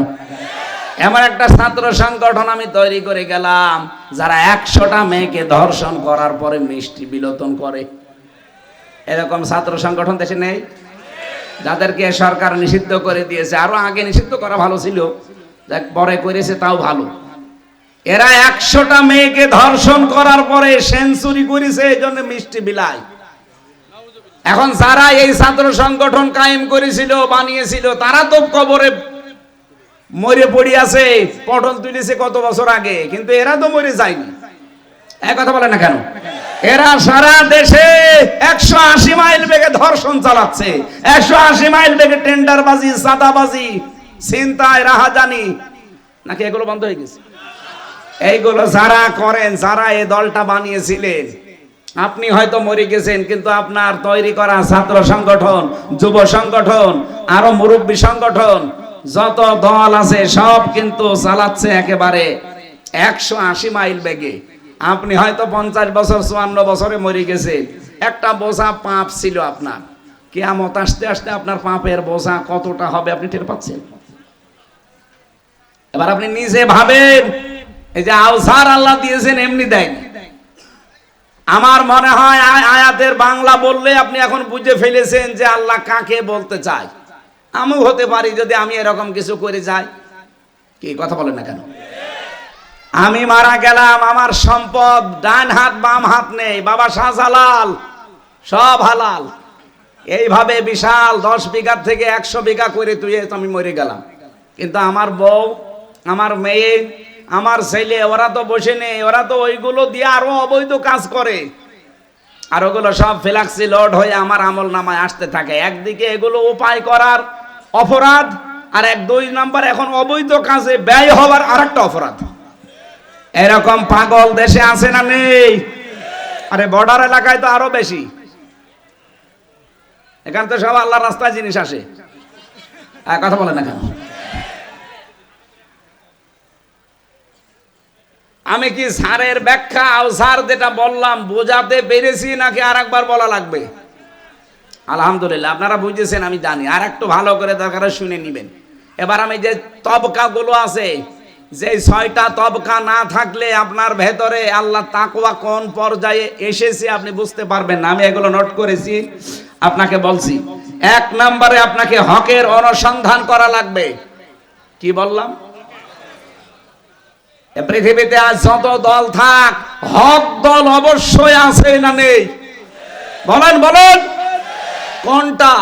এমন একটা ছাত্র সংগঠন আমি তৈরি করে গেলাম যারা 100টা মেয়েকে ধর্ষণ করার পরে মিষ্টি বিলোতন করে। এরকম ছাত্র সংগঠন দেশে নেই, যাদেরকে সরকার নিষিদ্ধ করে দিয়েছে। আরো আগে নিষিদ্ধ করা ভালো ছিল, পরে করেছে তাও ভালো। এরা 100টা মেয়েকে ধর্ষণ করার পরে সেঞ্চুরি করেছে, এই জন্য মিষ্টি বিলায়। এখন যারা এই ছাত্র সংগঠন কায়েম করেছিল, বানিয়েছিল, তারা তো কবরে মরে পড়ে আছে, পটল তুলেছে কত বছর আগে, কিন্তু এরা তো মরে যায়নি। এক কথা বলে না কেন? এরা সারা দেশে 180 মাইল বেগে ধর্ষণ চালাচ্ছে, 180 মাইল বেগে টেন্ডারবাজি, চাঁদাবাজি, ছিনতাই, রাহাজানি। নাকি এগুলো বন্ধ হয়ে গেছে? এইগুলো যারা করেন, যারা এই দলটা বানিয়েছিলেন, আপনি হয়তো মরে গেছেন, কিন্তু আপনার তৈরি করা ছাত্র সংগঠন, যুব সংগঠন, আরো মুরব্বী সংগঠন, যত দল আছে সব কিন্তু চালাচ্ছে একেবারে 180 মাইল বেগে। আপনি হয়তো 50 বছর 54 বছরে মরে গেছেন, একটা বোঝা পাপ ছিল আপনার। কিয়ামত আসতে আসতে আপনার পাপের বোঝা কতটা হবে আপনি টের পাচ্ছেন? এবার আপনি নিজে ভাবেন, এই যে আউসার আল্লাহ দিয়েছেন এমনি দেয়নি। আমার মনে হয় আয়াতের বাংলা বললে আপনি এখন বুঝে ফেলেছেন যে আল্লাহ কাকে বলতে চায়। আমিও হতে পারি যদি আমি এরকম কিছু করে যাই। কি কথা বলেন না কেন? আমি মারা গেলাম, আমার সম্পদ ডান হাত বাম হাত নেই, বাবা শাহজালাল সব হালাল, এইভাবে বিশাল 10 বিঘা থেকে 100 বিঘা করে তুই আমি মরে গেলাম, কিন্তু আমার বউ, আমার মেয়ে, আমার ছেলে, ওরা তো বসে নেই, ওরা তো ওইগুলো দিয়ে আরো অবৈধ কাজ করে, আর ওগুলো সব ফ্ল্যাক্সি লোড হয়ে আমার আমল নামায় আসতে থাকে। একদিকে এগুলো উপায় করার অপরাধ, আর 2 নাম্বার এখন অবৈধ কাজে ব্যয় হওয়ার আরেকটা অপরাধ। এরকম পাগল দেশে আছে না নেই? আরে বর্ডার এলাকায় তো আরো বেশি। এখান তো সব আল্লাহর রাস্তায় জিনিস আসে। কথা বলে না কেন? আমি কি স্যারের ব্যাখ্যা স্যার যেটা বললাম বোঝাতে পেরেছি নাকি আর একবার বলা লাগবে? আলহামদুলিল্লাহ আপনারা বুঝেছেন আমি জানি, আর একটু ভালো করে দরকার শুনে নিবেন। এবার আমি যে তবকা গুলো আছে, যে 6টা তবকা না থাকলে আপনার ভেতরে আল্লাহ তাকওয়া কোন পর্যায়ে এসেছে আপনি বুঝতে পারবেন না। আমি এগুলো নোট করেছি, আপনাকে বলছি। 1 নম্বরে আপনাকে হকের অনুসন্ধান করা লাগবে। কি বললাম? পৃথিবীতে আজ যত দল থাক, হক দল অবশ্যই আছে না নেই? বলেন বলেন, কোনটা?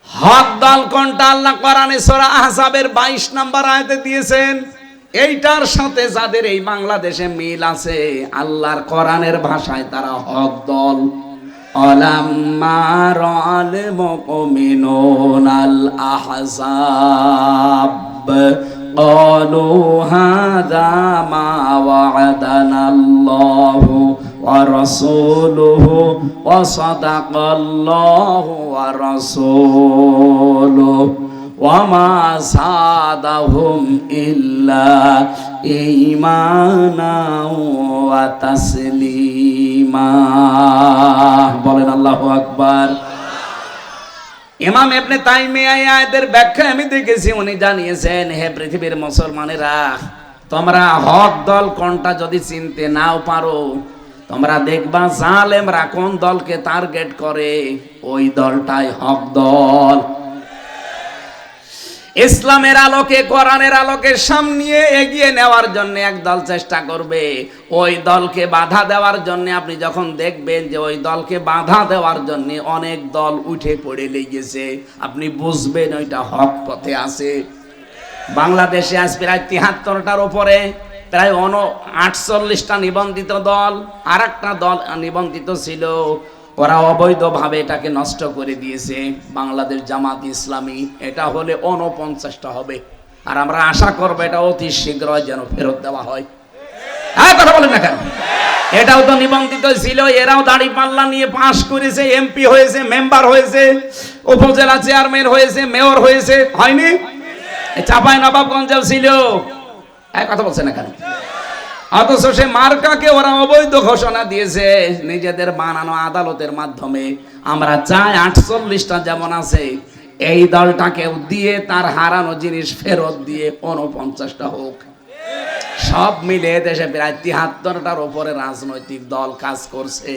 হক দল কোনটা? আল্লাহ কোরআনে সূরা আহজাবের 22 নম্বর আয়াতে দিয়েছেন। এইটার সাথে যাদের এই বাংলাদেশে মিল আছে, আল্লাহর কোরআনের ভাষায় তারা হক দল। আলাম্মা রাআল মুমিনুনাল আহজাব ক্বালু হাযা মা ওয়া'আদানাল্লাহু ওয়া রাসূলুহু ওয়া সাদাকাল্লাহু ওয়া রাসূলুহু ওয়া মা যাদাহুম ইল্লা ঈমানাও ওয়া তাসলিমা। বলেন আল্লাহু আকবার। ইমাম ইবনে তাইমিয়া আয়াতের ব্যাখ্যা আমি দেখেছি, উনি জানিয়েছেন, হে পৃথিবীর মুসলমানেরা, তোমরা হক দল কোনটা যদি চিনতে নাও পারো, তোমরা দেখবা জালেমরা কোন দলকে টার্গেট করে, ওই দলটাই হক দল। ইসলামের আলোকে, কোরআনের আলোকে সামনে এগিয়ে নেওয়ার জন্য একদল চেষ্টা করবে। ওই দলকে বাধা দেওয়ার জন্য আপনি যখন দেখবেন যে ওই দলকে বাধা দেওয়ার জন্য অনেক দল উঠে পড়ে লেগেছে, আপনি বুঝবেন ওইটা হক পথে আছে। বাংলাদেশে আজ প্রায় ৭৩টার উপরে প্রায় ৪৮টা নিবন্ধিত দল, আর একটা দল নিবন্ধিত ছিল, ওরা অবৈধভাবে এটাকে নষ্ট করে দিয়েছে। বাংলাদেশ জামাত ইসলামী, এটা হলে ৪৯টা হবে, আর আমরা আশা করবো এটা অতি শীঘ্র যেন ফেরত দেওয়া হয়। হ্যাঁ, কথা বলেন না কেন? এটাও তো নিবন্ধিত ছিল, এরাও দাড়ি পাল্লা নিয়ে পাশ করেছে, এমপি হয়েছে, মেম্বার হয়েছে, উপজেলা চেয়ারম্যান হয়েছে, মেয়র হয়েছে, হয়নি? চাঁপাই নবাবগঞ্জেও ছিল। কথা বলছে না কেন? অথচ সে মার্কাকে ওরা অবৈধ ঘোষণা দিয়েছে নিজেদের বানানো আদালতের মাধ্যমে। আমরা চাই ৪৮টা যেমন আছে, এই দলটাকেও দিয়ে তার হারানো জিনিস ফেরত দিয়ে ৪৯টা হোক। সব মিলে দেশে প্রায় ৭৩টার উপরে রাজনৈতিক দল কাজ করছে।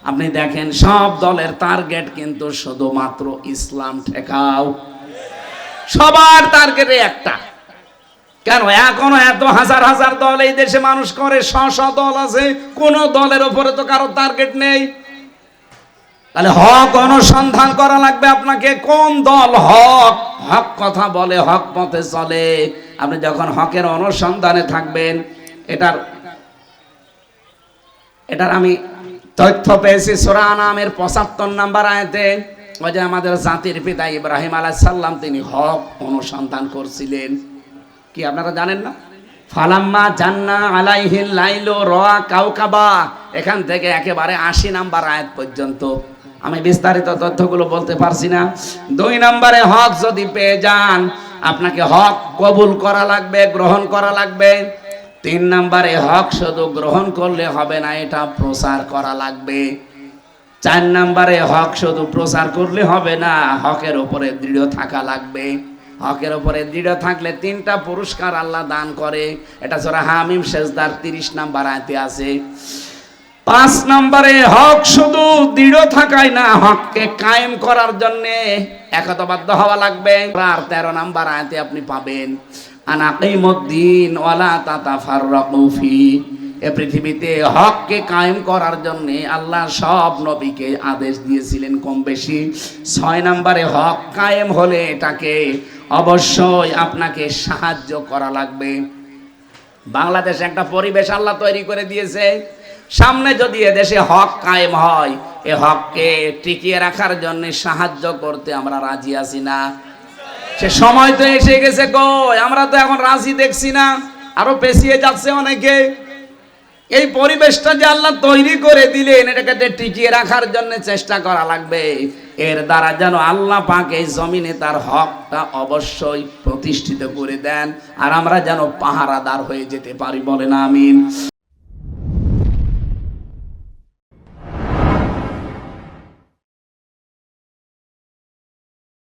আপনি দেখেন সব দলের টার্গেট কিন্তু শুধুমাত্র ইসলাম ঠেকাও। সবার টার্গেটে একটা। কেন এখনো এত হাজার হাজার দল এই দেশে মানুষ করে, শ দল আছে, কোন দলের উপরে তো কারো টার্গেট নেই। তাহলে হক অনুসন্ধান করা লাগবে আপনাকে। কোন দল হক হক কথা বলে, হক পথে চলে, আপনি যখন হকের অনুসন্ধানে থাকবেন। এটার আমি তথ্য পেয়েছি সূরা আনামের ৭৫ নম্বর আয়াতে। ওই যে আমাদের জাতির পিতা ইব্রাহিম আলাইহিস সালাম, তিনি হক অনুসন্ধান করছিলেন। কি আপনারা জানেন না? ফালাম্মা জান্না আলাইহিল লাইলু রাআ কাওকাবা, এখান থেকে একেবারে ৮০ নাম্বার আয়াত পর্যন্ত। আমি বিস্তারিত তথ্যগুলো বলতে পারছি না। ২ নম্বরে হক যদি পেয়ে যান, আপনাকে হক কবুল করা লাগবে, গ্রহণ করা লাগবে। ৩ নম্বরে হক শুধু গ্রহণ করলে হবে না, এটা প্রচার করা লাগবে। ৪ নম্বরে হক শুধু প্রচার করলে হবে না, হকের উপরে দৃঢ় থাকা লাগবে। হকের উপরে দৃঢ় থাকলে ৩টা পুরস্কার আল্লাহ দান করে। এটা সূরা হামিম সেজদার ৩০ নম্বর আয়াতে আছে। ৫ নম্বরে হক শুধু দৃঢ় থাকাই না, হককে কায়েম করার জন্য একতাবদ্ধ হওয়া লাগবে। আর ১৩ নম্বর আয়াতে আপনি পাবেন আনাকিমুদ্দিন ওয়ালা তাতাফাররাকু ফি। এ পৃথিবীতে হককে কায়েম করার জন্য আল্লাহ সব নবীকে আদেশ দিয়েছিলেন কম বেশি। ৬ নম্বরে হক কায়েম হলে এটাকে অবশ্যই আপনাকে সাহায্য করা লাগবে। বাংলাদেশে একটা পরিবেশ আল্লাহ তৈরি করে দিয়েছে, সামনে যদি এদেশে হক কায়েম হয়, এ হককে টিকিয়ে রাখার জন্য সাহায্য করতে আমরা রাজি আছি না? সে সময় তো এসে গেছে, কই আমরা তো এখন রাজি দেখছি না, আরো পেছিয়ে যাচ্ছে অনেকে। এই পরিবেশটা যে আল্লাহ তৈরি করে দিলেন, এটাকে টিকিয়ে রাখার জন্য চেষ্টা করা লাগবে। এর দ্বারা যেন আল্লাহ পাক এই জমিনে তার হকটা অবশ্যই প্রতিষ্ঠিত করে দেন, আর আমরা যেন পাহারাদার হয়ে যেতে পারি। বলেন আমিন।